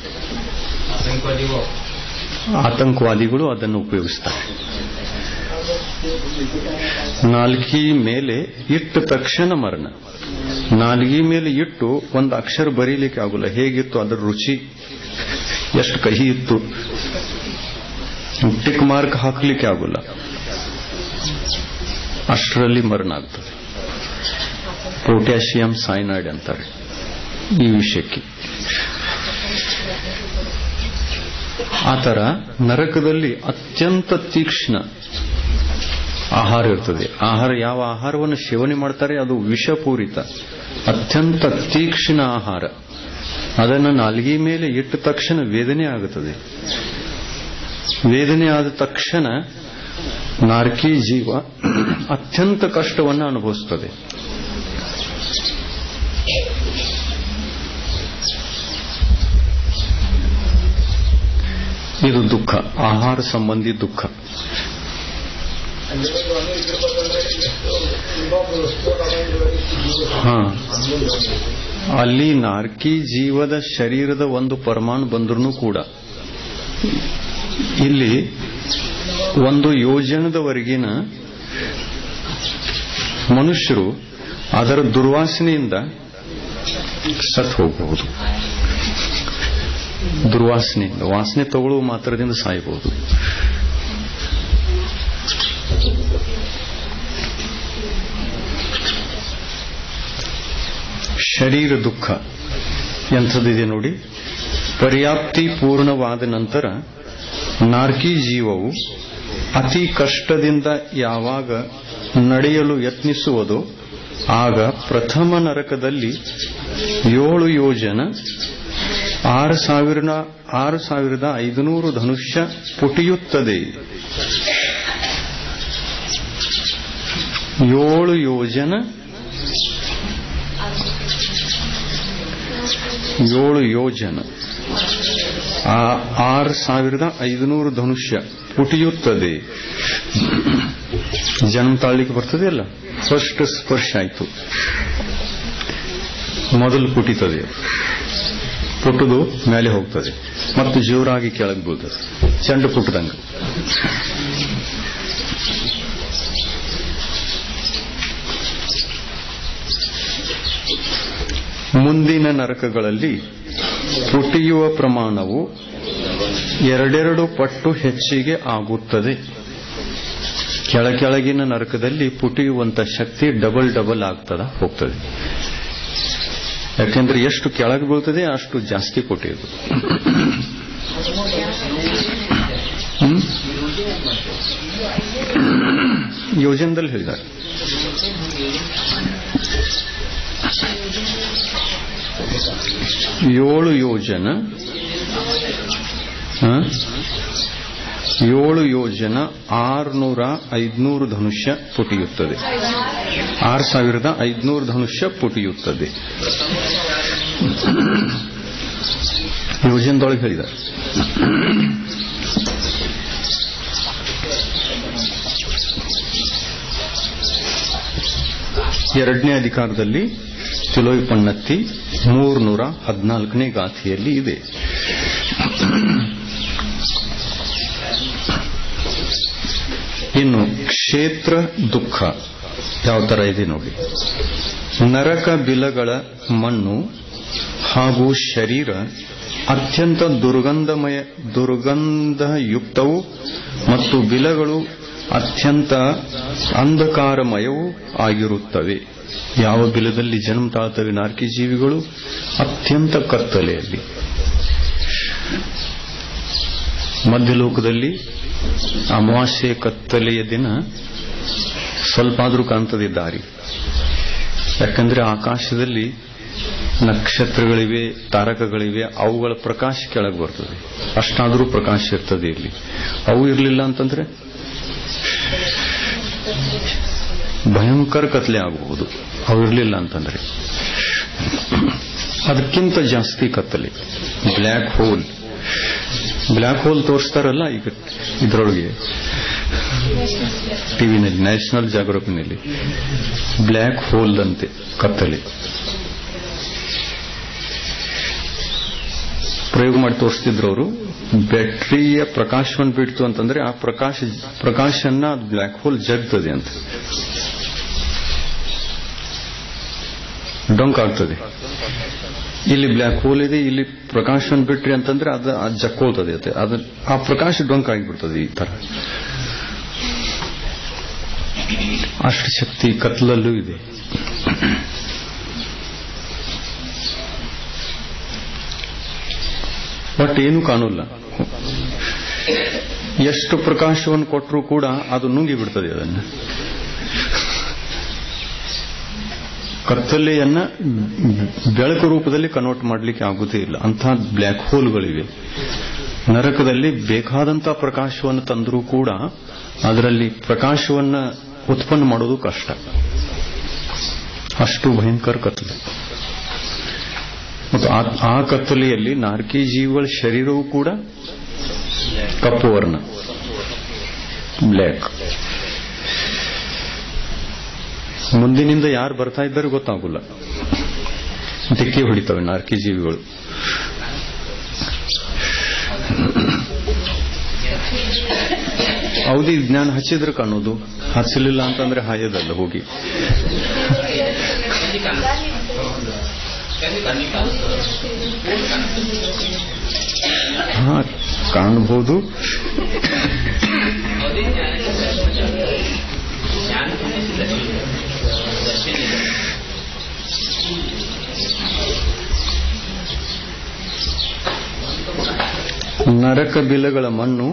ಆತಂಕವಾದಿಗಳು ಅದನ್ನು ಉಪಯೋಗಿಸ್ತಾರೆ. ನಾಲ್ಗಿ ಮೇಲೆ ಇಟ್ಟ ತಕ್ಷಣ ಮರಣ. ನಾಲ್ಗಿ ಮೇಲೆ ಇಟ್ಟು ಒಂದು ಅಕ್ಷರ ಬರೀಲಿಕ್ಕೆ ಆಗುಲ್ಲ. ಹೇಗಿತ್ತು ಅದರ ರುಚಿ, ಎಷ್ಟು ಕಹಿ ಇತ್ತು, ಟಿಕ್ ಮಾರ್ಕ್ ಹಾಕಲಿಕ್ಕೆ ಆಗುಲ್ಲ. ಅಷ್ಟರಲ್ಲಿ ಮರಣ ಆಗ್ತದೆ. ಪೊಟ್ಯಾಷಿಯಂ ಸೈನೈಡ್ ಅಂತಾರೆ ಈ ವಿಷಯಕ್ಕೆ. ಆ ತರ ನರಕದಲ್ಲಿ ಅತ್ಯಂತ ತೀಕ್ಷ್ಣ ಆಹಾರ ಇರ್ತದೆ. ಆಹಾರ, ಯಾವ ಆಹಾರವನ್ನು ಸೇವನೆ ಮಾಡ್ತಾರೆ ಅದು ವಿಷಪೂರಿತ, ಅತ್ಯಂತ ತೀಕ್ಷ್ಣ ಆಹಾರ. ಅದನ್ನು ನಾಲ್ಗೆ ಮೇಲೆ ಇಟ್ಟ ತಕ್ಷಣ ವೇದನೆ ಆಗುತ್ತದೆ. ವೇದನೆ ಆದ ತಕ್ಷಣ ನಾರ್ಕಿ ಜೀವ ಅತ್ಯಂತ ಕಷ್ಟವನ್ನು ಅನುಭವಿಸುತ್ತದೆ. ಇದು ದುಃಖ, ಆಹಾರ ಸಂಬಂಧಿ ದುಃಖ. ಅಲ್ಲಿ ನಾರ್ಕಿ ಜೀವದ ಶರೀರದ ಒಂದು ಪರಮಾಣು ಬಂದ್ರೂ ಕೂಡ ಇಲ್ಲಿ 1 ಯೋಜನದವರೆಗಿನ ಮನುಷ್ಯರು ಅದರ ದುರ್ವಾಸನೆಯಿಂದ ಸತ್ತು ಹೋಗಬಹುದು. ದುರ್ವಾಸನೆಯಿಂದ, ವಾಸನೆ ತಗೊಳ್ಳುವ ಮಾತ್ರದಿಂದ ಸಾಯಬಹುದು. ಶರೀರ ದುಃಖ ಎಂಥದಿದೆ ನೋಡಿ. ಪರ್ಯಾಪ್ತಿ ಪೂರ್ಣವಾದ ನಂತರ ನಾರ್ಕಿ ಜೀವವು ಅತಿ ಕಷ್ಟದಿಂದ ಯಾವಾಗ ನಡೆಯಲು ಯತ್ನಿಸುವುದೋ ಆಗ ಪ್ರಥಮ ನರಕದಲ್ಲಿ 7 ಯೋಜನ 6,500 ಧನುಷ್ಯ ಪುಟಿಯುತ್ತದೆ. 7 ಯೋಜನ 6,500 ಧನುಷ್ಯ ಪುಟಿಯುತ್ತದೆ. ಜನ್ಮ ತಾಳ್ಲಿಕ್ಕೆ ಬರ್ತದೆ ಅಲ್ಲ, ಫಸ್ಟ್ ಸ್ಪರ್ಶ ಆಯ್ತು, ಮೊದಲು ಪುಟಿತದೆ, ಪುಟ್ಟದು ಮೇಲೆ ಹೋಗ್ತದೆ, ಮತ್ತು ಜೋರಾಗಿ ಕೆಳಗೆ ಬೀಳ್ತದೆ, ಚೆಂಡು ಪುಟ್ಟದಂಗ. ಮುಂದಿನ ನರಕಗಳಲ್ಲಿ ಪುಟಿಯುವ ಪ್ರಮಾಣವು 2 ಪಟ್ಟು ಹೆಚ್ಚಿಗೆ ಆಗುತ್ತದೆ. ಕೆಳಗಿನ ನರಕದಲ್ಲಿ ಪುಟಿಯುವಂತ ಶಕ್ತಿ ಡಬಲ್ ಆಗ್ತದ ಹೋಗ್ತದೆ. ಯಾಕೆಂದ್ರೆ ಎಷ್ಟು ಕೆಳಗೆ ಬೀಳ್ತದೆ ಅಷ್ಟು ಜಾಸ್ತಿ ಪುಟಿಯುವುದು. ಯೋಜನದಲ್ಲಿ ಹೇಳಿದ್ದಾರೆ. ಏಳು ಯೋಜನ 6,500 ಧನುಷ್ಯ ಪುಟಿಯುತ್ತದೆ. 6,500 ಧನುಷ್ಯ ಪುಟಿಯುತ್ತದೆ. ಯೋಜನದೊಳಗೆ ಹೇಳಿದ್ದಾರೆ. ಎರಡನೇ ಅಧಿಕಾರದಲ್ಲಿ ತಿಲೋಪನ್ನತ್ತಿ 314ನೇ ಗಾಥೆಯಲ್ಲಿ ಇದೆ. ಇನ್ನು ಕ್ಷೇತ್ರ ದುಃಖ ಯಾವ ತರ ಇದೆ ನೋಡಿ. ನರಕ ಬಿಲಗಳ ಮಣ್ಣು ಹಾಗೂ ಶರೀರ ಅತ್ಯಂತ ದುರ್ಗಂಧಯುಕ್ತವು ಮತ್ತು ಬಿಲಗಳು ಅತ್ಯಂತ ಅಂಧಕಾರಮಯವೂ ಆಗಿರುತ್ತವೆ. ಯಾವ ಬಿಲದಲ್ಲಿ ಜನ್ಮ ತಾಳ್ತವೆ ನಾರ್ಕಿ ಜೀವಿಗಳು? ಅತ್ಯಂತ ಕತ್ತಲೆಯಲ್ಲಿ. ಮಧ್ಯಲೋಕದಲ್ಲಿ ಅಮಾವಾಸ್ಯೆ ಕತ್ತಲೆಯ ದಿನ ಸ್ವಲ್ಪ ಆದರೂ ಕಾಣ್ತದೆ ದಾರಿ. ಯಾಕಂದ್ರೆ ಆಕಾಶದಲ್ಲಿ ನಕ್ಷತ್ರಗಳಿವೆ, ತಾರಕಗಳಿವೆ, ಅವುಗಳ ಪ್ರಕಾಶ ಕೆಳಗೆ ಬರ್ತದೆ. ಅಷ್ಟಾದರೂ ಪ್ರಕಾಶ ಇರ್ತದೆ ಇಲ್ಲಿ. ಅವು ಇರಲಿಲ್ಲ ಅಂತಂದ್ರೆ ಭಯಂಕರ ಕತ್ಲೆ ಆಗಬಹುದು. ಅವು ಇರಲಿಲ್ಲ ಅಂತಂದ್ರೆ ಅದಕ್ಕಿಂತ ಜಾಸ್ತಿ ಕತ್ತಲೆ. ಬ್ಲ್ಯಾಕ್ ಹೋಲ್, ಬ್ಲ್ಯಾಕ್ ಹೋಲ್ ತೋರಿಸ್ತಾರಲ್ಲ ಈಗ ಇದರೊಳಗೆ ಟಿವಿನಲ್ಲಿ, ನ್ಯಾಷನಲ್ ಜಾಗ್ರಫಿನಲ್ಲಿ ಬ್ಲ್ಯಾಕ್ ಹೋಲ್ ಅಂತೆ ಕತ್ತಲೆ. ಪ್ರಯೋಗ ಮಾಡಿ ತೋರಿಸ್ತಿದ್ರು ಅವರು. ಬ್ಯಾಟ್ರಿಯ ಪ್ರಕಾಶವನ್ನು ಬಿಡ್ತು ಅಂತಂದ್ರೆ ಆ ಪ್ರಕಾಶನ್ನ ಬ್ಲ್ಯಾಕ್ ಹೋಲ್ ಜಗ್ತದೆ ಅಂತ, ಡೊಂಕ್ ಆಗ್ತದೆ. ಇಲ್ಲಿ ಬ್ಲ್ಯಾಕ್ ಹೋಲ್ ಇದೆ, ಇಲ್ಲಿ ಪ್ರಕಾಶವನ್ನು ಬಿಟ್ರಿ ಅಂತಂದ್ರೆ ಅದು ಜಕ್ಕೋಳ್ತದೆ. ಅದು ಆ ಪ್ರಕಾಶ ಡೊಂಕ್ ಆಗಿಬಿಡ್ತದೆ. ಈ ತರ ಅಷ್ಟು ಶಕ್ತಿ ಕತ್ಲಲ್ಲೂ ಇದೆ. ಬಟ್ ಏನು ಕಾಣೋಲ್ಲ. ಎಷ್ಟು ಪ್ರಕಾಶವನ್ನು ಕೊಟ್ಟರೂ ಕೂಡ ಅದು ನುಂಗಿ ಬಿಡ್ತದೆ. ಅದನ್ನು ಕತ್ತಲೆಯನ್ನ ಬೆಳಕು ರೂಪದಲ್ಲಿ ಕನ್ವರ್ಟ್ ಮಾಡಲಿಕ್ಕೆ ಆಗುತ್ತೇ ಇಲ್ಲ. ಅಂತಹ ಬ್ಲ್ಯಾಕ್ ಹೋಲ್ಗಳಿವೆ. ನರಕದಲ್ಲಿ ಬೇಕಾದಂತಹ ಪ್ರಕಾಶವನ್ನು ತಂದರೂ ಕೂಡ ಅದರಲ್ಲಿ ಪ್ರಕಾಶವನ್ನ ಉತ್ಪನ್ನ ಮಾಡೋದು ಕಷ್ಟ. ಅಷ್ಟು ಭಯಂಕರ ಕತ್ತಲೆ. ಮತ್ತು ಆ ಕತ್ತಲೆಯಲ್ಲಿ ನಾರ್ಕಿ ಜೀವಿಗಳ ಶರೀರವೂ ಕೂಡ ಕಪ್ಪು ವರ್ಣ, ಬ್ಲ್ಯಾಕ್. ಮುಂದಿನಿಂದ ಯಾರು ಬರ್ತಾ ಇದ್ದಾರೆ ಗೊತ್ತಾಗಲ್ಲ. ಡಿಕ್ಕಿ ಹೊಡಿತವೆ ನಾರ್ಕಿ ಜೀವಿಗಳು. ಅವಧಿ ಜ್ಞಾನ ಹಚ್ಚಿದ್ರೆ ಕಾಣೋದು, ಹಚ್ಚಲಿಲ್ಲ ಅಂತಂದ್ರೆ ಹಾಯೋದಲ್ಲ ಹೋಗಿ. ಕಾಣಬಹುದು. ನರಕ ಬಿಲಗಳ ಮಣ್ಣು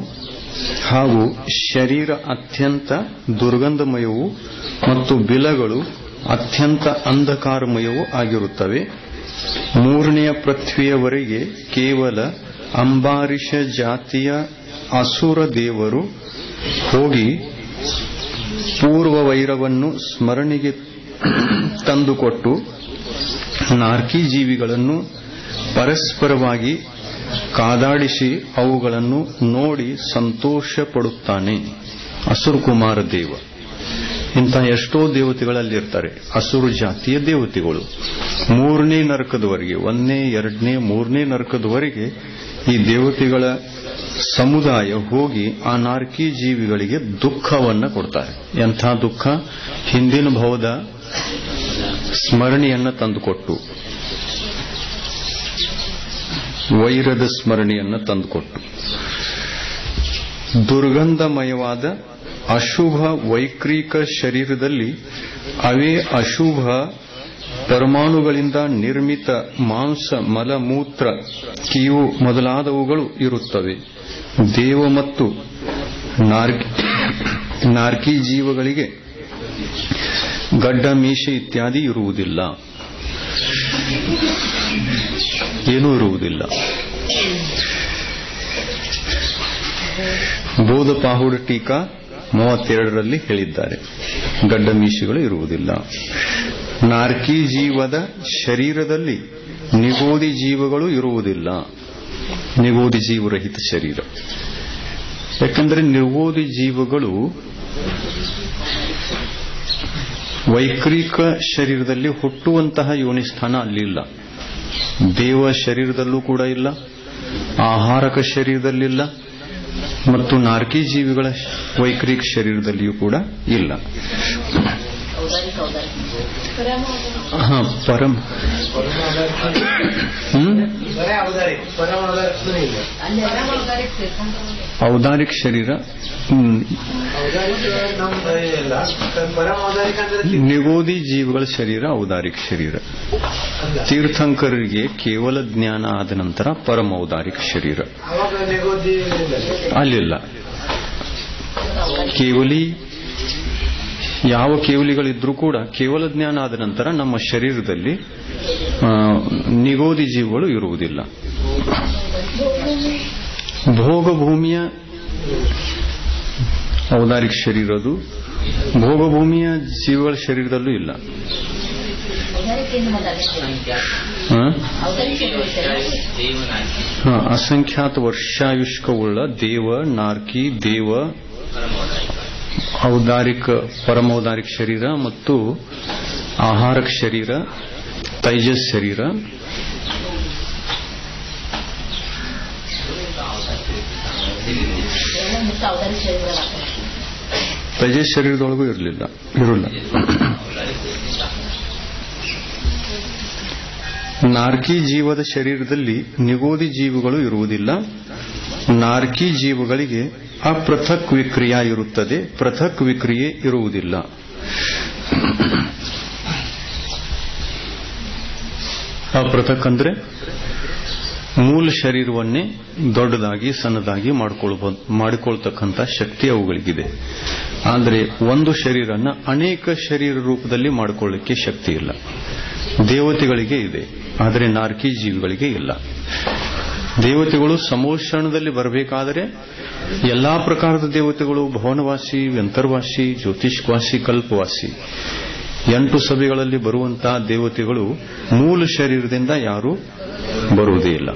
ಹಾಗೂ ಶರೀರ ಅತ್ಯಂತ ದುರ್ಗಂಧಮಯವೂ ಮತ್ತು ಬಿಲಗಳು ಅತ್ಯಂತ ಅಂಧಕಾರಮಯವೂ ಆಗಿರುತ್ತವೆ. ಮೂರನೆಯ ಪೃಥ್ವಿಯವರೆಗೆ ಕೇವಲ ಅಂಬಾರಿಷ ಜಾತಿಯ ಅಸುರ ದೇವರು ಹೋಗಿ ಪೂರ್ವ ವೈರವನ್ನು ಸ್ಮರಣೆಗೆ ತಂದುಕೊಟ್ಟು ನಾರ್ಕಿ ಜೀವಿಗಳನ್ನು ಪರಸ್ಪರವಾಗಿ ಕಾದಾಡಿಸಿ ಅವುಗಳನ್ನು ನೋಡಿ ಸಂತೋಷ ಪಡುತ್ತಾನೆ. ಅಸುರ ಕುಮಾರ ದೇವ. ಇಂತಹ ಎಷ್ಟೋ ದೇವತೆಗಳಲ್ಲಿರ್ತಾರೆ, ಅಸುರ ಜಾತಿಯ ದೇವತೆಗಳು. ಮೂರನೇ ನರಕದವರೆಗೆ, 1ನೇ 2ನೇ 3ನೇ ನರಕದವರೆಗೆ ಈ ದೇವತೆಗಳ ಸಮುದಾಯ ಹೋಗಿ ಆ ನಾರ್ಕಿ ಜೀವಿಗಳಿಗೆ ದುಃಖವನ್ನ ಕೊಡ್ತಾರೆ. ಎಂಥ ದುಃಖ? ಹಿಂದಿನ ಭವದ ಸ್ಮರಣೆಯನ್ನ ತಂದುಕೊಟ್ಟು, ವೈರದ ಸ್ಮರಣೆಯನ್ನ ತಂದುಕೊಟ್ಟು, ದುರ್ಗಂಧಮಯವಾದ ಅಶುಭ ವೈಕ್ರಿಕ ಶರೀರದಲ್ಲಿ ಅವೇ ಅಶುಭ ಪರಮಾಣುಗಳಿಂದ ನಿರ್ಮಿತ ಮಾಂಸ, ಮಲಮೂತ್ರ, ಕೀವು ಮೊದಲಾದವುಗಳು ಇರುತ್ತವೆ. ದೇವ ಮತ್ತು ನಾರ್ಕಿ ಜೀವಗಳಿಗೆ ಗಡ್ಡ, ಮೀಸೆ ಇತ್ಯಾದಿ ಇರುವುದಿಲ್ಲ. ಏನೂ ಇರುವುದಿಲ್ಲ. ಬೋಧಪಾಹುಡ ಟೀಕಾ 32ರಲ್ಲಿ ಹೇಳಿದ್ದಾರೆ, ಗಡ್ಡ ಮೀಸೆಗಳು ಇರುವುದಿಲ್ಲ. ನಾರ್ಕಿ ಜೀವದ ಶರೀರದಲ್ಲಿ ನಿಗೋದಿ ಜೀವಗಳು ಇರುವುದಿಲ್ಲ. ನಿಗೋದಿ ಜೀವರಹಿತ ಶರೀರ. ಯಾಕಂದ್ರೆ ನಿಗೋದಿ ಜೀವಗಳು ವೈಕ್ರಿಕ ಶರೀರದಲ್ಲಿ ಹುಟ್ಟುವಂತಹ ಯೋನಿಸ್ಥಾನ ಅಲ್ಲಿಲ್ಲ. ದೇವ ಶರೀರದಲ್ಲೂ ಕೂಡ ಇಲ್ಲ, ಆಹಾರಕ ಶರೀರದಲ್ಲಿಲ್ಲ, ಮತ್ತು ನಾರ್ಕಿ ಜೀವಿಗಳ ವೈಕ್ರಿಕ ಶರೀರದಲ್ಲಿಯೂ ಕೂಡ ಇಲ್ಲ. ಹಾ ಪರಂ ಔದಾರಿಕ ಶರೀರ ನಿಗೋದಿ ಜೀವಿಗಳ ಶರೀರ ಔದಾರಿಕ ಶರೀರ. ತೀರ್ಥಂಕರರಿಗೆ ಕೇವಲ ಜ್ಞಾನ ಆದ ನಂತರ ಪರಮ ಔದಾರಿಕ ಶರೀರ. ಅಲ್ಲಿಲ್ಲ ಕೇವಲಿ, ಯಾವ ಕೇವಲಿಗಳಿದ್ರೂ ಕೂಡ ಕೇವಲ ಜ್ಞಾನ ಆದ ನಂತರ ನಮ್ಮ ಶರೀರದಲ್ಲಿ ನಿಗೋದಿ ಜೀವಗಳು ಇರುವುದಿಲ್ಲ. ಭೋಗಭೂಮಿಯ ಔದಾರಿಕ ಶರೀರದು ಭೋಗಭೂಮಿಯ ಜೀವಗಳ ಶರೀರದಲ್ಲೂ ಇಲ್ಲ. ಅಸಂಖ್ಯಾತ ವರ್ಷಾಯುಷ್ಕವುಳ್ಳ ದೇವ, ನಾರ್ಕಿ, ದೇವ, ಔದಾರಿಕ ಪರಮೌದಾರಿಕ ಶರೀರ ಮತ್ತು ಆಹಾರಕ ಶರೀರ, ತೈಜಸ್ ಶರೀರ, ತೈಜಸ್ ಶರೀರದೊಳಗೂ ಇರಲಿಲ್ಲ. ನಾರ್ಕಿ ಜೀವದ ಶರೀರದಲ್ಲಿ ನಿಗೋದಿ ಜೀವಿಗಳು ಇರುವುದಿಲ್ಲ. ನಾರ್ಕಿ ಜೀವಗಳಿಗೆ ಅಪೃಥಕ್ ವಿಕ್ರಿಯೆ ಇರುತ್ತದೆ, ಪೃಥಕ್ ವಿಕ್ರಿಯೆ ಇರುವುದಿಲ್ಲ. ಅಪೃಥಕ್ ಅಂದ್ರೆ ಮೂಲ ಶರೀರವನ್ನೇ ದೊಡ್ಡದಾಗಿ ಸಣ್ಣದಾಗಿ ಮಾಡಿಕೊಳ್ತಕ್ಕಂಥ ಶಕ್ತಿ ಅವುಗಳಿಗಿದೆ. ಆದರೆ ಒಂದು ಶರೀರನ ಅನೇಕ ಶರೀರ ರೂಪದಲ್ಲಿ ಮಾಡಿಕೊಳ್ಳಲಿಕ್ಕೆ ಶಕ್ತಿ ಇಲ್ಲ. ದೇವತೆಗಳಿಗೆ ಇದೆ, ಆದರೆ ನಾರ್ಕಿ ಜೀವಿಗಳಿಗೆ ಇಲ್ಲ. ದೇವತೆಗಳು ಸಮೋಷಣದಲ್ಲಿ ಬರಬೇಕಾದರೆ ಎಲ್ಲಾ ಪ್ರಕಾರದ ದೇವತೆಗಳು ಭವನವಾಸಿ, ವ್ಯಂತರ್ವಾಸಿ, ಜ್ಯೋತಿಷ್ವಾಸಿ, ಕಲ್ಪವಾಸಿ 8 ಸಭೆಗಳಲ್ಲಿ ಬರುವಂತಹ ದೇವತೆಗಳು ಮೂಲ ಶರೀರದಿಂದ ಯಾರೂ ಬರುವುದೇ ಇಲ್ಲ,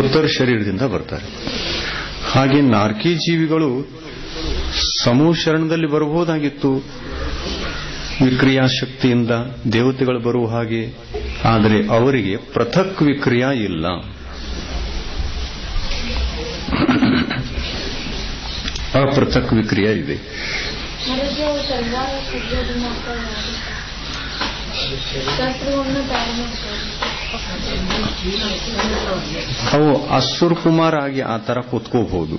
ಉತ್ತರ ಶರೀರದಿಂದ ಬರ್ತಾರೆ. ಹಾಗೆ ನಾರ್ಕಿ ಜೀವಿಗಳು ಸಮೂಹರಣದಲ್ಲಿ ಬರಬಹುದಾಗಿತ್ತು ವಿಕ್ರಿಯಾಶಕ್ತಿಯಿಂದ ದೇವತೆಗಳು ಬರುವ ಹಾಗೆ. ಆದರೆ ಅವರಿಗೆ ಪೃಥಕ್ ವಿಕ್ರಿಯೆ ಇಲ್ಲ. ಅಪೃಥಕ್ ವಿಕ್ರಿಯೆ ಇದೆ. ಅವು ಅಸುರ್ ಕುಮಾರ್ ಆಗಿ ಆ ತರ ಕೂತ್ಕೋಬಹುದು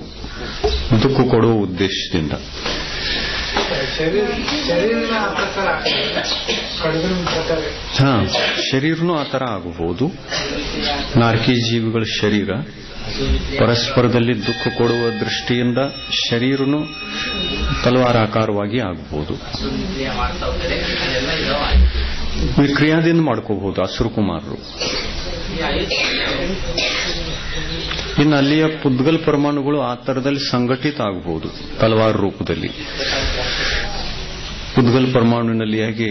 ದುಃಖ ಕೊಡುವ ಉದ್ದೇಶದಿಂದ. ಶರೀರನೂ ಆ ತರ ಆಗಬಹುದು. ನಾರ್ಕಿ ಜೀವಿಗಳ ಶರೀರ ಪರಸ್ಪರದಲ್ಲಿ ದುಃಖ ಕೊಡುವ ದೃಷ್ಟಿಯಿಂದ ಶರೀರನು ತಲವಾರಾಕಾರವಾಗಿ ಆಗಬಹುದು. ವಿಕ್ರಿಯಾದಿಂದ ಮಾಡ್ಕೋಬಹುದು ಅಸುರ ಕುಮಾರರು. ಇನ್ನು ಅಲ್ಲಿಯ ಪುದ್ಗಲ್ ಪರಮಾಣುಗಳು ಆ ತರದಲ್ಲಿ ಸಂಘಟಿತ ಆಗಬಹುದು ತಲವಾರು ರೂಪದಲ್ಲಿ. ಪುದ್ಗಲ್ ಪರಮಾಣುವಿನಲ್ಲಿ ಹೇಗೆ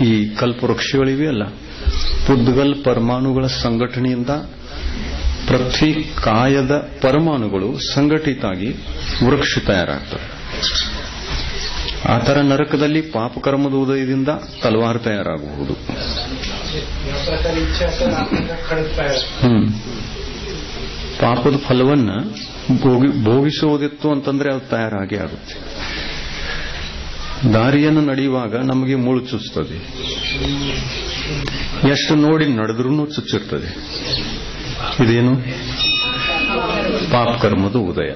ಈ ಕಲ್ಪವೃಕ್ಷಗಳಿವೆ ಅಲ್ಲ, ಪುದ್ಗಲ್ ಪರಮಾಣುಗಳ ಸಂಘಟನೆಯಿಂದ ಪ್ರತಿ ಕಾಯದ ಪರಮಾಣುಗಳು ಸಂಘಟಿತ ಆಗಿ ವೃಕ್ಷ ತಯಾರಾಗ್ತವೆ. ಆ ತರ ನರಕದಲ್ಲಿ ಪಾಪಕರ್ಮದ ಉದಯದಿಂದ ತಲವಾರು ತಯಾರಾಗಬಹುದು. ಪಾಪದ ಫಲವನ್ನ ಭೋಗಿಸುವುದಿತ್ತು ಅಂತಂದ್ರೆ ಅದು ತಯಾರಾಗಿ ಆಗುತ್ತೆ. ದಾರಿಯನ್ನು ನಡೆಯುವಾಗ ನಮಗೆ ಮುಳು ಚುಚ್ಚುತ್ತದೆ, ಎಷ್ಟು ನೋಡಿ ನಡೆದ್ರೂ ಚುಚ್ಚಿರ್ತದೆ. ಇದೇನು ಪಾಪಕರ್ಮದ ಉದಯ.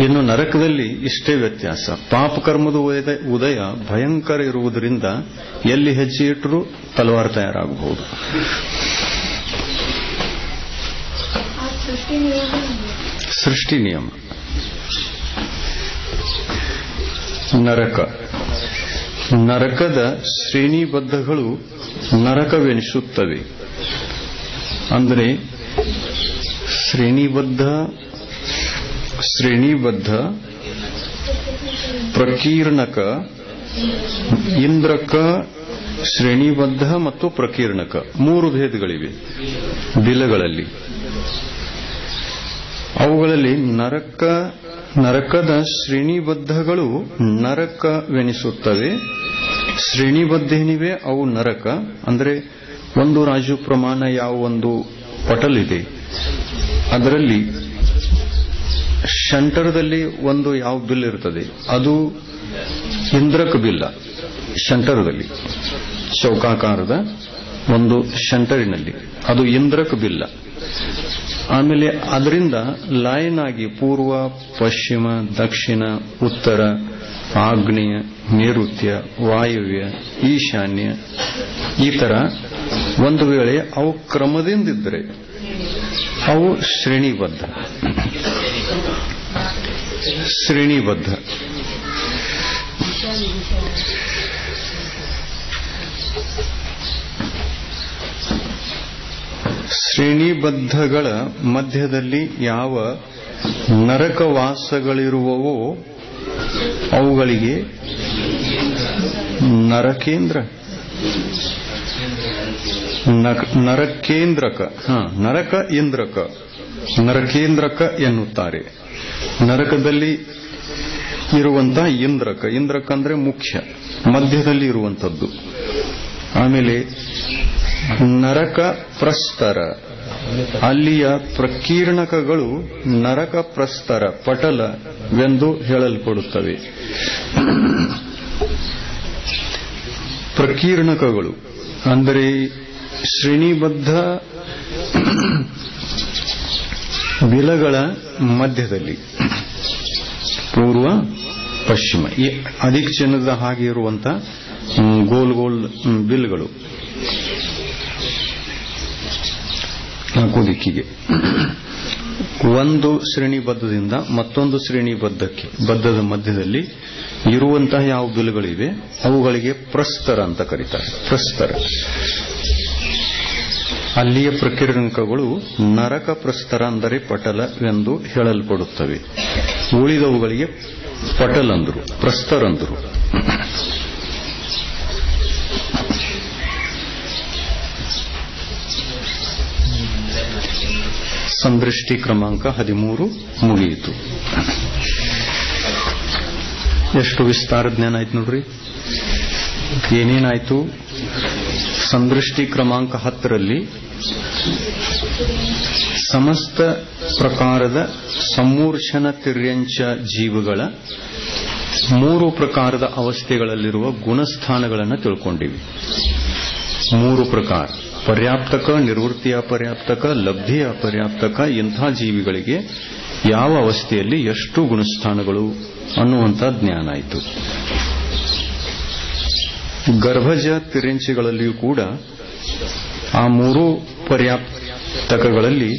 ಇನ್ನು ನರಕದಲ್ಲಿ ಇಷ್ಟೇ ವ್ಯತ್ಯಾಸ. ಪಾಪಕರ್ಮದ ಉದಯ ಭಯಂಕರ ಇರುವುದರಿಂದ ಎಲ್ಲಿ ಹೆಜ್ಜೆ ಇಟ್ಟರೂ ತಲವಾರು ತಯಾರಾಗಬಹುದು. ಸೃಷ್ಟಿ ನಿಯಮ. ನರಕದ ಶ್ರೇಣಿಬದ್ಧಗಳು ನರಕವೆನಿಸುತ್ತವೆ. ಅಂದರೆ ಶ್ರೇಣಿಬದ್ಧ ಪ್ರಕೀರ್ಣಕ, ಇಂದ್ರಕ, ಶ್ರೇಣಿಬದ್ಧ ಮತ್ತು ಪ್ರಕೀರ್ಣಕ 3 ಭೇದಗಳಿವೆ ಬಿಲಗಳಲ್ಲಿ. ಅವುಗಳಲ್ಲಿ ನರಕದ ಶ್ರೇಣಿಬದ್ಧಗಳು ನರಕವೆನಿಸುತ್ತವೆ. ಶ್ರೇಣಿಬದ್ಧೇನಿವೆ ಅವು ನರಕ. ಅಂದರೆ ಒಂದು ರಾಜು ಪ್ರಮಾಣ ಯಾವ ಒಂದು ಪಟಲ್ ಇದೆ, ಅದರಲ್ಲಿ ಸೆಂಟರ್ದಲ್ಲಿ ಒಂದು ಯಾವ ಬಿಲ್ ಇರ್ತದೆ, ಅದು ಇಂದ್ರಕ ಬಿಲ್ಲ ಶಂಟರದಲ್ಲಿ, ಚೌಕಾಕಾರದ ಒಂದು ಶಂಟರಿನಲ್ಲಿ, ಅದು ಇಂದ್ರಕ ಬಿಲ್ಲ. ಆಮೇಲೆ ಅದರಿಂದ ಲೈನ್ ಆಗಿ ಪೂರ್ವ, ಪಶ್ಚಿಮ, ದಕ್ಷಿಣ, ಉತ್ತರ, ಆಗ್ನೇಯ, ನೈಋತ್ಯ, ವಾಯವ್ಯ, ಈಶಾನ್ಯ, ಈ ತರ ಒಂದು ವೇಳೆ ಅವು ಕ್ರಮದಿಂದಿದ್ರೆ ಅವು ಶ್ರೇಣಿಬದ್ಧ. ಶ್ರೇಣಿಬದ್ಧಗಳ ಮಧ್ಯದಲ್ಲಿ ಯಾವ ನರಕವಾಸಗಳಿರುವವೋ ಅವುಗಳಿಗೆ ನರಕೇಂದ್ರಕ ಎನ್ನುತ್ತಾರೆ. ನರಕದಲ್ಲಿ ಇರುವಂತಹ ಇಂದ್ರಕ ಅಂದ್ರೆ ಮುಖ್ಯ, ಮಧ್ಯದಲ್ಲಿ ಇರುವಂತದ್ದು. ಆಮೇಲೆ ನರಕ ಪ್ರಸ್ತರ, ಅಲ್ಲಿಯ ಪ್ರಕೀರ್ಣಕಗಳು ನರಕ ಪ್ರಸ್ತರ ಪಟಲವೆಂದು ಹೇಳಲ್ಪಡುತ್ತವೆ. ಪ್ರಕೀರ್ಣಕಗಳು ಅಂದರೆ ಶ್ರೇಣಿಬದ್ಧ ಬಿಲಗಳ ಮಧ್ಯದಲ್ಲಿ ಪೂರ್ವ, ಪಶ್ಚಿಮ ಅಧಿಕ ಚಿನ್ನದ ಹಾಗೆ ಇರುವಂತಹ ಗೋಲ್ ಬಿಲ್ಗಳು ನಾಲ್ಕು ದಿಕ್ಕಿಗೆ ಒಂದು ಶ್ರೇಣಿಬದ್ಧದಿಂದ ಮತ್ತೊಂದು ಶ್ರೇಣಿಬದ್ಧದ ಮಧ್ಯದಲ್ಲಿ ಇರುವಂತಹ ಯಾವ ಬಿಲ್ಗಳಿವೆ ಅವುಗಳಿಗೆ ಪ್ರಸ್ತರ ಅಂತ ಕರೀತಾರೆ. ಪ್ರಸ್ತರ, ಅಲ್ಲಿಯ ಪ್ರಕೀರ್ಣಕಗಳು ನರಕ ಪ್ರಸ್ತರ ಅಂದರೆ ಪಟಲವೆಂದು ಹೇಳಲ್ಪಡುತ್ತವೆ. ಉಳಿದವುಗಳಿಗೆ ಪಟಲಂದರು, ಪ್ರಸ್ತರಂದರು. ಸಂದೃಷ್ಟಿ ಕ್ರಮಾಂಕ 13 ಮುಗಿಯಿತು. ಎಷ್ಟು ವಿಸ್ತಾರ ಜ್ಞಾನ ಆಯ್ತು ನೋಡ್ರಿ. ಏನೇನಾಯ್ತು? ಸಂದೃಷ್ಟಿ ಕ್ರಮಾಂಕ 10ರಲ್ಲಿ ಸಮಸ್ತ ಪ್ರಕಾರದ ಸಮೂರ್ಛನ ತಿರ್ಯಂಚ ಜೀವಗಳ 3 ಪ್ರಕಾರದ ಅವಸ್ಥೆಗಳಲ್ಲಿರುವ ಗುಣಸ್ಥಾನಗಳನ್ನು ತಿಳ್ಕೊಂಡಿವಿ. 3 ಪ್ರಕಾರ: ಪರ್ಯಾಪ್ತಕ, ನಿರ್ವೃತ್ತಿ ಅಪರ್ಯಾಪ್ತಕ, ಲಬ್ಧಿ ಅಪರ್ಯಾಪ್ತಕ. ಇಂಥ ಜೀವಿಗಳಿಗೆ ಯಾವ ಅವಸ್ಥೆಯಲ್ಲಿ ಎಷ್ಟು ಗುಣಸ್ಥಾನಗಳು ಅನ್ನುವಂಥ ಜ್ಞಾನ ಆಯಿತು. ಗರ್ಭಜ ತಿರ್ಯಂಚಿಗಳಲ್ಲಿಯೂ ಕೂಡ ಆ 3 ಪರ್ಯಾಪ್ತಕಗಳಲ್ಲಿ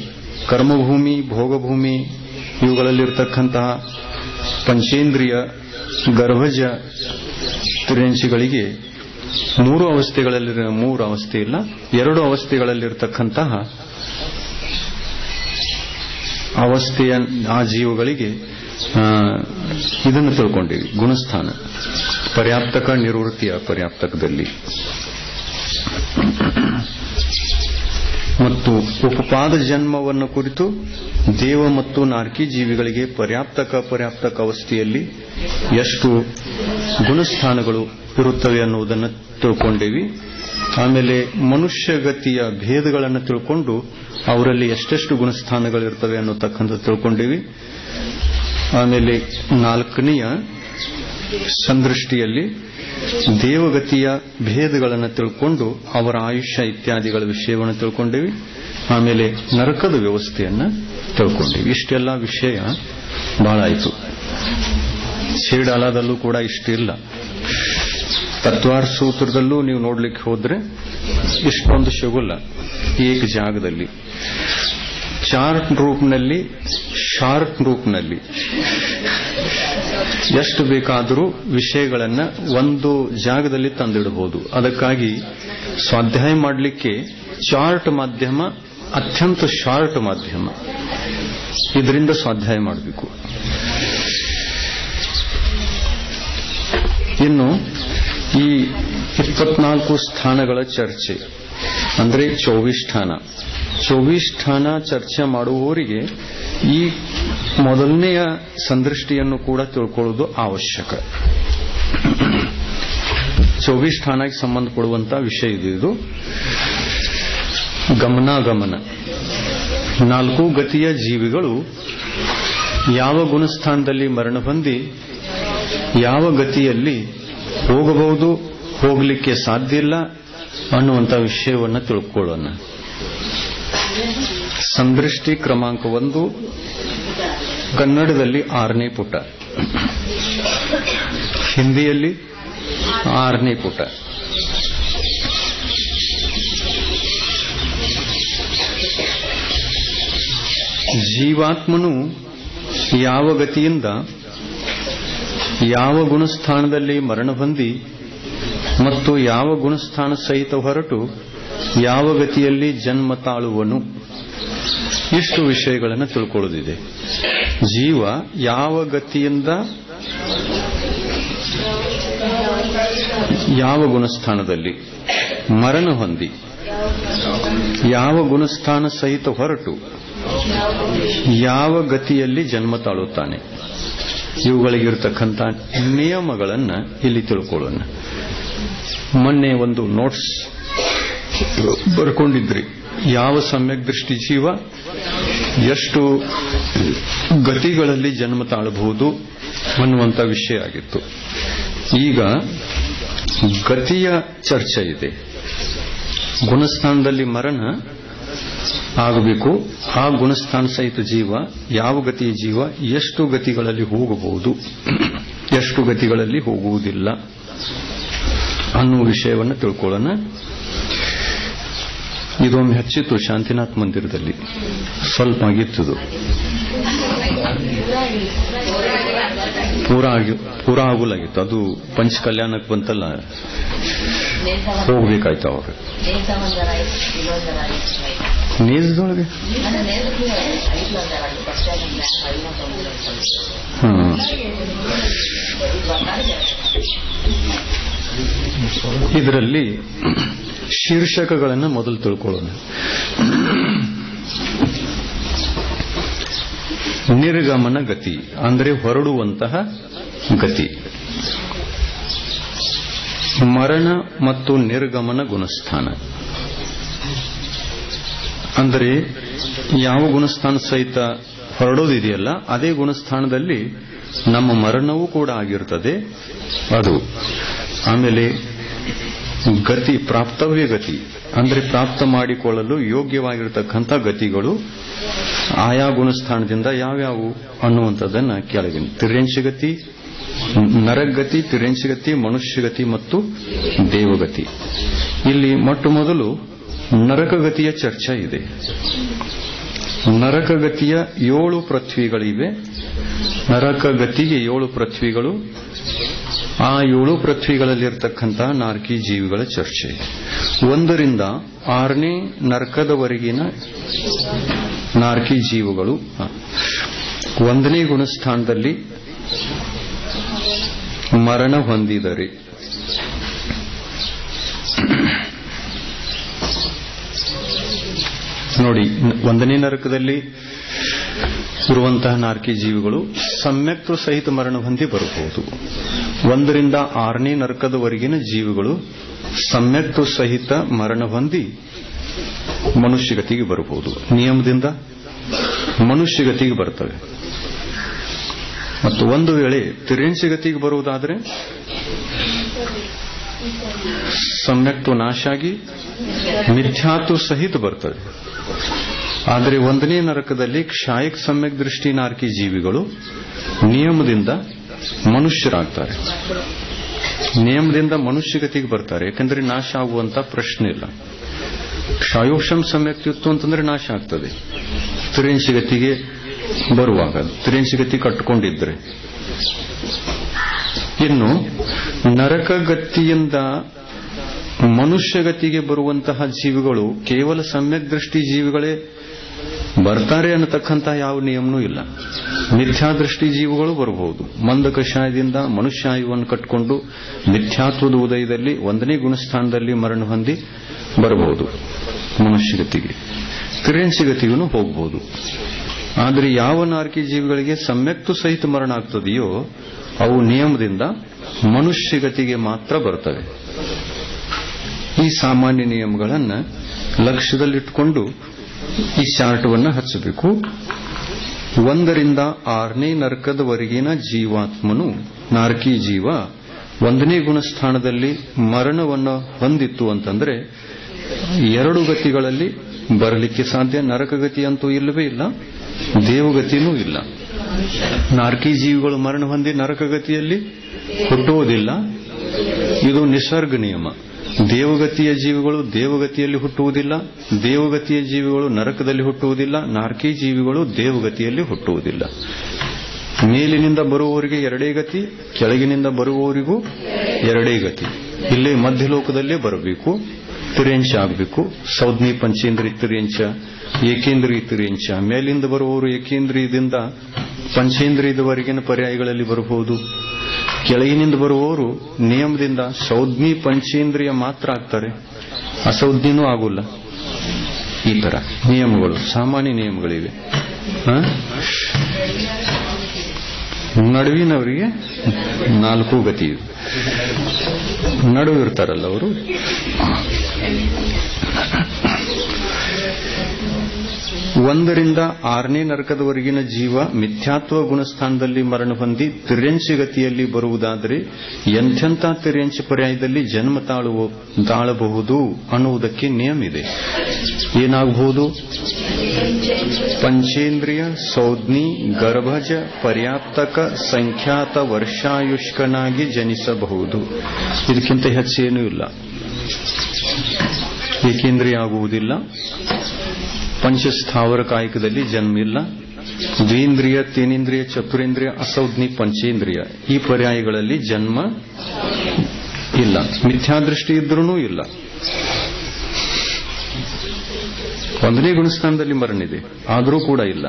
ಕರ್ಮಭೂಮಿ, ಭೋಗಭೂಮಿ ಇವುಗಳಲ್ಲಿರ್ತಕ್ಕಂತಹ ಪಂಚೇಂದ್ರಿಯ ಗರ್ಭಜ ತಿರ್ಯಂಚಿಗಳಿಗೆ 3 ಅವಸ್ಥೆಗಳಲ್ಲಿ 3 ಅವಸ್ಥೆ ಇಲ್ಲ, 2 ಅವಸ್ಥೆಗಳಲ್ಲಿರ್ತಕ್ಕಂತಹ ಅವಸ್ಥೆಯ ಆ ಜೀವಗಳಿಗೆ ಇದನ್ನು ತಿಳ್ಕೊಂಡಿವಿ, ಗುಣಸ್ಥಾನ. ಪರ್ಯಾಪ್ತಕ, ನಿರ್ವೃತ್ತಿ ಅಪರ್ಯಾಪ್ತಕದಲ್ಲಿ. ಮತ್ತು ಉಪಪಾದ ಜನ್ಮವನ್ನು ಕುರಿತು ದೇವ ಮತ್ತು ನಾರ್ಕಿ ಜೀವಿಗಳಿಗೆ ಪರ್ಯಾಪ್ತಕ ಅಪರ್ಯಾಪ್ತಕ ಅವಸ್ಥೆಯಲ್ಲಿ ಎಷ್ಟು ಗುಣಸ್ಥಾನಗಳು ಇರುತ್ತವೆ ಅನ್ನುವುದನ್ನು ತಿಳ್ಕೊಂಡಿವಿ. ಆಮೇಲೆ ಮನುಷ್ಯಗತಿಯ ಭೇದಗಳನ್ನು ತಿಳ್ಕೊಂಡು ಅವರಲ್ಲಿ ಎಷ್ಟೆಷ್ಟು ಗುಣಸ್ಥಾನಗಳಿರ್ತವೆ ಅನ್ನೋತಕ್ಕಂಥ ತಿಳ್ಕೊಂಡಿವಿ. ಆಮೇಲೆ 4ನೆಯ ಸಂದೃಷ್ಟಿಯಲ್ಲಿ ದೇವಗತಿಯ ಭೇದಗಳನ್ನು ತಿಳ್ಕೊಂಡು ಅವರ ಆಯುಷ್ಯ ಇತ್ಯಾದಿಗಳ ವಿಷಯವನ್ನು ತಿಳ್ಕೊಂಡಿವಿ. ಆಮೇಲೆ ನರಕದ ವ್ಯವಸ್ಥೆಯನ್ನು ತಿಳ್ಕೊಂಡಿವಿ. ಇಷ್ಟೆಲ್ಲ ವಿಷಯ ಬಹಳ ಆಯಿತು. ಸೇಡಾಲದಲ್ಲೂ ಕೂಡ ಇಷ್ಟಿಲ್ಲ. ತತ್ವಾರ್ ಸೂತ್ರದಲ್ಲೂ ನೀವು ನೋಡ್ಲಿಕ್ಕೆ ಹೋದ್ರೆ ಇಷ್ಟೊಂದು ಸಿಗುಲ್ಲ ಏಕ ಜಾಗದಲ್ಲಿ. ಚಾರ್ಟ್ ರೂಪ್ನಲ್ಲಿ, ಶಾರ್ಟ್ ರೂಪ್ನಲ್ಲಿ ಎಷ್ಟು ಬೇಕಾದರೂ ವಿಷಯಗಳನ್ನ ಒಂದು ಜಾಗದಲ್ಲಿ ತಂದಿಡಬಹುದು. ಅದಕ್ಕಾಗಿ ಸ್ವಾಧ್ಯಾಯ ಮಾಡಲಿಕ್ಕೆ ಚಾರ್ಟ್ ಮಾಧ್ಯಮ ಅತ್ಯಂತ ಶಾರ್ಟ್ ಮಾಧ್ಯಮ. ಇದರಿಂದ ಸ್ವಾಧ್ಯಾಯ ಮಾಡಬೇಕು. ಇನ್ನು ಈ 24 ಸ್ಥಾನಗಳ ಚರ್ಚೆ ಅಂದ್ರೆ 24 ಸ್ಥಾನ. 24 ಸ್ಥಾನ ಚರ್ಚೆ ಮಾಡುವವರಿಗೆ ಈ ಮೊದಲನೆಯ ಸಂದೃಷ್ಟಿಯನ್ನು ಕೂಡ ತಿಳ್ಕೊಳ್ಳೋದು ಅವಶ್ಯಕ. 24 ಸ್ಥಾನಕ್ಕೆ ಸಂಬಂಧಪಡುವಂತಹ ವಿಷಯ ಇದು. ಗಮನಾಗಮನ. 4 ಗತಿಯ ಜೀವಿಗಳು ಯಾವ ಗುಣಸ್ಥಾನದಲ್ಲಿ ಮರಣ ಹೊಂದಿ ಯಾವ ಗತಿಯಲ್ಲಿ ಹೋಗಬಹುದು, ಹೋಗಲಿಕ್ಕೆ ಸಾಧ್ಯ ಇಲ್ಲ ಅನ್ನುವಂಥ ವಿಷಯವನ್ನು ತಿಳ್ಕೊಳ್ಳೋಣ. ಸಂದೃಷ್ಟಿ ಕ್ರಮಾಂಕ 1, ಕನ್ನಡದಲ್ಲಿ 6ನೇ ಪುಟ, ಹಿಂದಿಯಲ್ಲಿ 6ನೇ ಪುಟ. ಜೀವಾತ್ಮನು ಯಾವ ಗತಿಯಿಂದ ಯಾವ ಗುಣಸ್ಥಾನದಲ್ಲಿ ಮರಣ ಹೊಂದಿ ಮತ್ತು ಯಾವ ಗುಣಸ್ಥಾನ ಸಹಿತ ಹೊರಟು ಯಾವ ಗತಿಯಲ್ಲಿ ಜನ್ಮ ತಾಳುವನು, ಇಷ್ಟು ವಿಷಯಗಳನ್ನು ತಿಳ್ಕೊಳ್ಳೋದಿದೆ. ಜೀವ ಯಾವ ಗತಿಯಿಂದ ಯಾವ ಗುಣಸ್ಥಾನದಲ್ಲಿ ಮರಣ ಹೊಂದಿ ಯಾವ ಗುಣಸ್ಥಾನ ಸಹಿತ ಹೊರಟು ಯಾವ ಗತಿಯಲ್ಲಿ ಜನ್ಮ ತಾಳುತ್ತಾನೆ, ಇವುಗಳಿಗಿರ್ತಕ್ಕಂಥ ನಿಯಮಗಳನ್ನು ಇಲ್ಲಿ ತಿಳ್ಕೊಳ್ಳೋಣ. ಮೊನ್ನೆ ಒಂದು ನೋಟ್ಸ್ ಬರ್ಕೊಂಡಿದ್ರಿ, ಯಾವ ಸಮ್ಯಕ್ ದೃಷ್ಟಿ ಜೀವ ಎಷ್ಟು ಗತಿಗಳಲ್ಲಿ ಜನ್ಮ ತಾಳಬಹುದು ಅನ್ನುವಂಥ ವಿಷಯ ಆಗಿತ್ತು. ಈಗ ಗತಿಯ ಚರ್ಚೆ ಇದೆ. ಗುಣಸ್ಥಾನದಲ್ಲಿ ಮರಣ ಆಗಬೇಕು, ಆ ಗುಣಸ್ಥಾನ ಸಹಿತ ಜೀವ ಯಾವ ಗತಿಯ ಜೀವ ಎಷ್ಟು ಗತಿಗಳಲ್ಲಿ ಹೋಗಬಹುದು, ಎಷ್ಟು ಗತಿಗಳಲ್ಲಿ ಹೋಗುವುದಿಲ್ಲ ಅನ್ನುವ ವಿಷಯವನ್ನು ತಿಳ್ಕೊಳ್ಳೋಣ. ಇದೊಮ್ಮೆ ಹಚ್ಚಿತ್ತು ಶಾಂತಿನಾಥ್ ಮಂದಿರದಲ್ಲಿ, ಸ್ವಲ್ಪ ಆಗಿತ್ತು, ಪೂರಾ ಆಗುಲಾಗಿತ್ತು. ಅದು ಪಂಚ ಕಲ್ಯಾಣಕ್ಕೆ ಬಂತಲ್ಲ, ಹೋಗ್ಬೇಕಾಯ್ತು ಅವ್ರು ನೇಜದೊಳಗೆ. ಇದರಲ್ಲಿ ಶೀರ್ಷಕಗಳನ್ನು ಮೊದಲು ತಿಳ್ಕೊಳ್ಳೋಣ. ನಿರ್ಗಮನ ಗತಿ ಅಂದರೆ ಹೊರಡುವಂತಹ ಗತಿ, ಮರಣ ಮತ್ತು ನಿರ್ಗಮನ ಗುಣಸ್ಥಾನ. ಅಂದರೆ ಯಾವ ಗುಣಸ್ಥಾನ ಸಹಿತ ಹೊರಡೋದಿದೆಯಲ್ಲ ಅದೇ ಗುಣಸ್ಥಾನದಲ್ಲಿ ನಮ್ಮ ಮರಣವೂ ಕೂಡ ಆಗಿರ್ತದೆ ಅದು. ಆಮೇಲೆ ಗತಿ, ಪ್ರಾಪ್ತವ್ಯ ಗತಿ ಅಂದರೆ ಪ್ರಾಪ್ತ ಮಾಡಿಕೊಳ್ಳಲು ಯೋಗ್ಯವಾಗಿರತಕ್ಕಂಥ ಗತಿಗಳು ಆಯಾ ಗುಣಸ್ಥಾನದಿಂದ ಯಾವ್ಯಾವು ಅನ್ನುವಂಥದ್ದನ್ನ ಕೆಳಗಿನ ತಿರ್ಯಂಶಗತಿ, ನರಗತಿ, ತಿರ್ಯಂಶಗತಿ, ಮನುಷ್ಯಗತಿ ಮತ್ತು ದೇವಗತಿ. ಇಲ್ಲಿ ಮೊಟ್ಟ ಮೊದಲು ನರಕಗತಿಯ ಚರ್ಚೆ ಇದೆ. ನರಕಗತಿಯ 7 ಪೃಥ್ವಿಗಳಿವೆ. ನರಕಗತಿಗೆ 7 ಪೃಥ್ವಿಗಳು. ಆ 7 ಪೃಥ್ವಿಗಳಲ್ಲಿರ್ತಕ್ಕಂತಹ ನಾಲ್ಕಿ ಜೀವಿಗಳ ಚರ್ಚೆ. 1 ರಿಂದ 6ನೇ ನರಕದವರೆಗಿನ ನಾಲ್ಕಿ ಜೀವಗಳು 1ನೇ ಗುಣಸ್ಥಾನದಲ್ಲಿ ಮರಣ ಹೊಂದಿದರೆ, ನೋಡಿ 1ನೇ ನರಕದಲ್ಲಿ ಇರುವಂತಹ ನಾಲ್ಕಿ ಜೀವಿಗಳು ಸಮ್ಯಕ್ತು ಸಹಿತ ಮರಣ ಹೊಂದಿ ಬರಬಹುದು. 1 ರಿಂದ 6ನೇ ನರಕದವರೆಗಿನ ಜೀವಿಗಳು ಸಮ್ಯಕ್ತು ಸಹಿತ ಮರಣ ಹೊಂದಿ ಮನುಷ್ಯಗತಿಗೆ ಬರಬಹುದು. ನಿಯಮದಿಂದ ಮನುಷ್ಯಗತಿಗೆ ಬರ್ತವೆ. ಮತ್ತು ಒಂದು ವೇಳೆ ತಿರ್ಯಂಶಗತಿಗೆ ಬರುವುದಾದರೆ ಸಮ್ಯಕ್ತು ನಾಶ ಆಗಿ ಮಿಥ್ಯಾತ್ವ ಸಹಿತ ಬರ್ತದೆ. ಆದರೆ 1ನೇ ನರಕದಲ್ಲಿ ಕ್ಷಾಯಿಕ ಸಮ್ಯಕ್ ದೃಷ್ಟಿ ನಾಲ್ಕಿ ಜೀವಿಗಳು ನಿಯಮದಿಂದ ಮನುಷ್ಯರಾಗ್ತಾರೆ. ನಿಯಮದಿಂದ ಮನುಷ್ಯಗತಿಗೆ ಬರ್ತಾರೆ, ಯಾಕಂದ್ರೆ ನಾಶ ಆಗುವಂತ ಪ್ರಶ್ನೆ ಇಲ್ಲ. ಕ್ಷಾಯೋಕ್ಷಂ ಸಮ್ಯಕ್ತಿತ್ತು ಅಂತಂದ್ರೆ ನಾಶ ಆಗ್ತದೆ. ತಿರ್ಯಂಶಗತಿಗೆ ಬರುವಾಗ ತಿರ್ಯಂಶಗತಿ ಕಟ್ಟಿಕೊಂಡಿದ್ರೆ. ಇನ್ನು ನರಕಗತಿಯಿಂದ ಮನುಷ್ಯಗತಿಗೆ ಬರುವಂತಹ ಜೀವಿಗಳು ಕೇವಲ ಸಮ್ಯಕ್ ದೃಷ್ಟಿ ಜೀವಿಗಳೇ ಬರ್ತಾರೆ ಅನ್ನತಕ್ಕಂಥ ಯಾವ ನಿಯಮನೂ ಇಲ್ಲ. ಮಿಥ್ಯಾದೃಷ್ಟಿ ಜೀವಿಗಳು ಬರಬಹುದು. ಮಂದ ಕಷಾಯದಿಂದ ಮನುಷ್ಯಾಯುವನ್ನು ಕಟ್ಟಿಕೊಂಡು ಮಿಥ್ಯಾತ್ವದ ಉದಯದಲ್ಲಿ 1ನೇ ಗುಣಸ್ಥಾನದಲ್ಲಿ ಮರಣ ಹೊಂದಿ ಬರಬಹುದು ಮನುಷ್ಯಗತಿಗೆ. ತಿರ್ಯಂಶಗತಿಗೂ ಹೋಗಬಹುದು. ಆದರೆ ಯಾವ ನಾಲ್ಕಿ ಜೀವಿಗಳಿಗೆ ಸಮ್ಯಕ್ತು ಸಹಿತ ಮರಣ ಆಗ್ತದೆಯೋ ಅವು ನಿಯಮದಿಂದ ಮನುಷ್ಯಗತಿಗೆ ಮಾತ್ರ ಬರ್ತವೆ. ಈ ಸಾಮಾನ್ಯ ನಿಯಮಗಳನ್ನು ಲಕ್ಷ್ಯದಲ್ಲಿಟ್ಟುಕೊಂಡು ಈ ಚಾರ್ಟ್ವನ್ನು ಹಚ್ಚಬೇಕು. 1 ರಿಂದ 6ನೇ ನರಕದವರೆಗಿನ ಜೀವಾತ್ಮನು ನಾಲ್ಕಿ ಜೀವ ಒಂದನೇ ಗುಣಸ್ಥಾನದಲ್ಲಿ ಮರಣವನ್ನು ಹೊಂದಿತ್ತು ಅಂತಂದ್ರೆ 2 ಗತಿಗಳಲ್ಲಿ ಬರಲಿಕ್ಕೆ ಸಾಧ್ಯ. ನರಕಗತಿ ಅಂತೂ ಇಲ್ಲವೇ ಇಲ್ಲ, ದೇವಗತಿನೂ ಇಲ್ಲ. ನಾರ್ಕಿ ಜೀವಿಗಳು ಮರಣ ಹೊಂದಿ ನರಕಗತಿಯಲ್ಲಿ ಹುಟ್ಟುವುದಿಲ್ಲ, ಇದು ನಿಸರ್ಗ ನಿಯಮ. ದೇವಗತಿಯ ಜೀವಿಗಳು ದೇವಗತಿಯಲ್ಲಿ ಹುಟ್ಟುವುದಿಲ್ಲ, ದೇವಗತಿಯ ಜೀವಿಗಳು ನರಕದಲ್ಲಿ ಹುಟ್ಟುವುದಿಲ್ಲ, ನಾರ್ಕಿ ಜೀವಿಗಳು ದೇವಗತಿಯಲ್ಲಿ ಹುಟ್ಟುವುದಿಲ್ಲ. ಮೇಲಿನಿಂದ ಬರುವವರಿಗೆ 2 ಗತಿ, ಕೆಳಗಿನಿಂದ ಬರುವವರಿಗೂ 2 ಗತಿ. ಇಲ್ಲೇ ಮಧ್ಯಲೋಕದಲ್ಲೇ ಬರಬೇಕು, ತಿರ್ಯಂಚ ಆಗಬೇಕು. ಸೌಜ್ಞಿ ಪಂಚೇಂದ್ರಿಯ ತಿರ್ಯಂಚ, ಏಕೇಂದ್ರಿಯ ತಿರ್ಯಂಚ. ಮೇಲಿಂದ ಬರುವವರು ಏಕೇಂದ್ರಿಯದಿಂದ ಪಂಚೇಂದ್ರಿಯದವರೆಗಿನ ಪರ್ಯಾಯಗಳಲ್ಲಿ ಬರಬಹುದು. ಕೆಳಗಿನಿಂದ ಬರುವವರು ನಿಯಮದಿಂದ ಸೌಜ್ಞಿ ಪಂಚೇಂದ್ರಿಯ ಮಾತ್ರ ಆಗ್ತಾರೆ, ಅಸೌಜ್ಞಿನೂ ಆಗುಲ್ಲ. ಈ ತರ ನಿಯಮಗಳು, ಸಾಮಾನ್ಯ ನಿಯಮಗಳಿವೆ. ನಡುವಿನವರಿಗೆ 4 ಗತಿ ಇದೆ. ನಡುವಿರ್ತಾರಲ್ಲ ಅವರು. ಒಂದರಿಂದ 6ನೇ ನರಕದವರೆಗಿನ ಜೀವ ಮಿಥ್ಯಾತ್ವ ಗುಣಸ್ಥಾನದಲ್ಲಿ ಮರಣ ಹೊಂದಿ ತಿರ್ಯಂಚ ಗತಿಯಲ್ಲಿ ಬರುವುದಾದರೆ ಎಂಥೆಂಥ ತಿರ್ಯಂಚ ಪರ್ಯಾಯದಲ್ಲಿ ಜನ್ಮ ತಾಳಬಹುದು ಅನ್ನುವುದಕ್ಕೆ ನಿಯಮ ಇದೆ. ಏನಾಗಬಹುದು? ಪಂಚೇಂದ್ರಿಯ, ಸೌಜ್ಞಿ, ಗರ್ಭಜ, ಪರ್ಯಾಪ್ತಕ, ಸಂಖ್ಯಾತ ವರ್ಷಾಯುಷ್ಕನಾಗಿ ಜನಿಸಬಹುದು. ಇದಕ್ಕಿಂತ ಹೆಚ್ಚೇನೂ ಇಲ್ಲ. ಏಕೇಂದ್ರಿಯ ಆಗುವುದಿಲ್ಲ, ಪಂಚಸ್ಥಾವರ ಕಾಯಕದಲ್ಲಿ ಜನ್ಮ ಇಲ್ಲ, ದ್ವೇಂದ್ರಿಯ, ತೇನೇಂದ್ರಿಯ, ಚತುರೇಂದ್ರಿಯ, ಅಸೌಜ್ಞಿ, ಪಂಚೇಂದ್ರಿಯ ಈ ಪರ್ಯಾಯಗಳಲ್ಲಿ ಜನ್ಮ ಇಲ್ಲ. ಮಿಥ್ಯಾದೃಷ್ಟಿ ಇದ್ರೂ ಇಲ್ಲ. 1ನೇ ಗುಣಸ್ಥಾನದಲ್ಲಿ ಮರಣ ಇದೆ, ಆದರೂ ಕೂಡ ಇಲ್ಲ.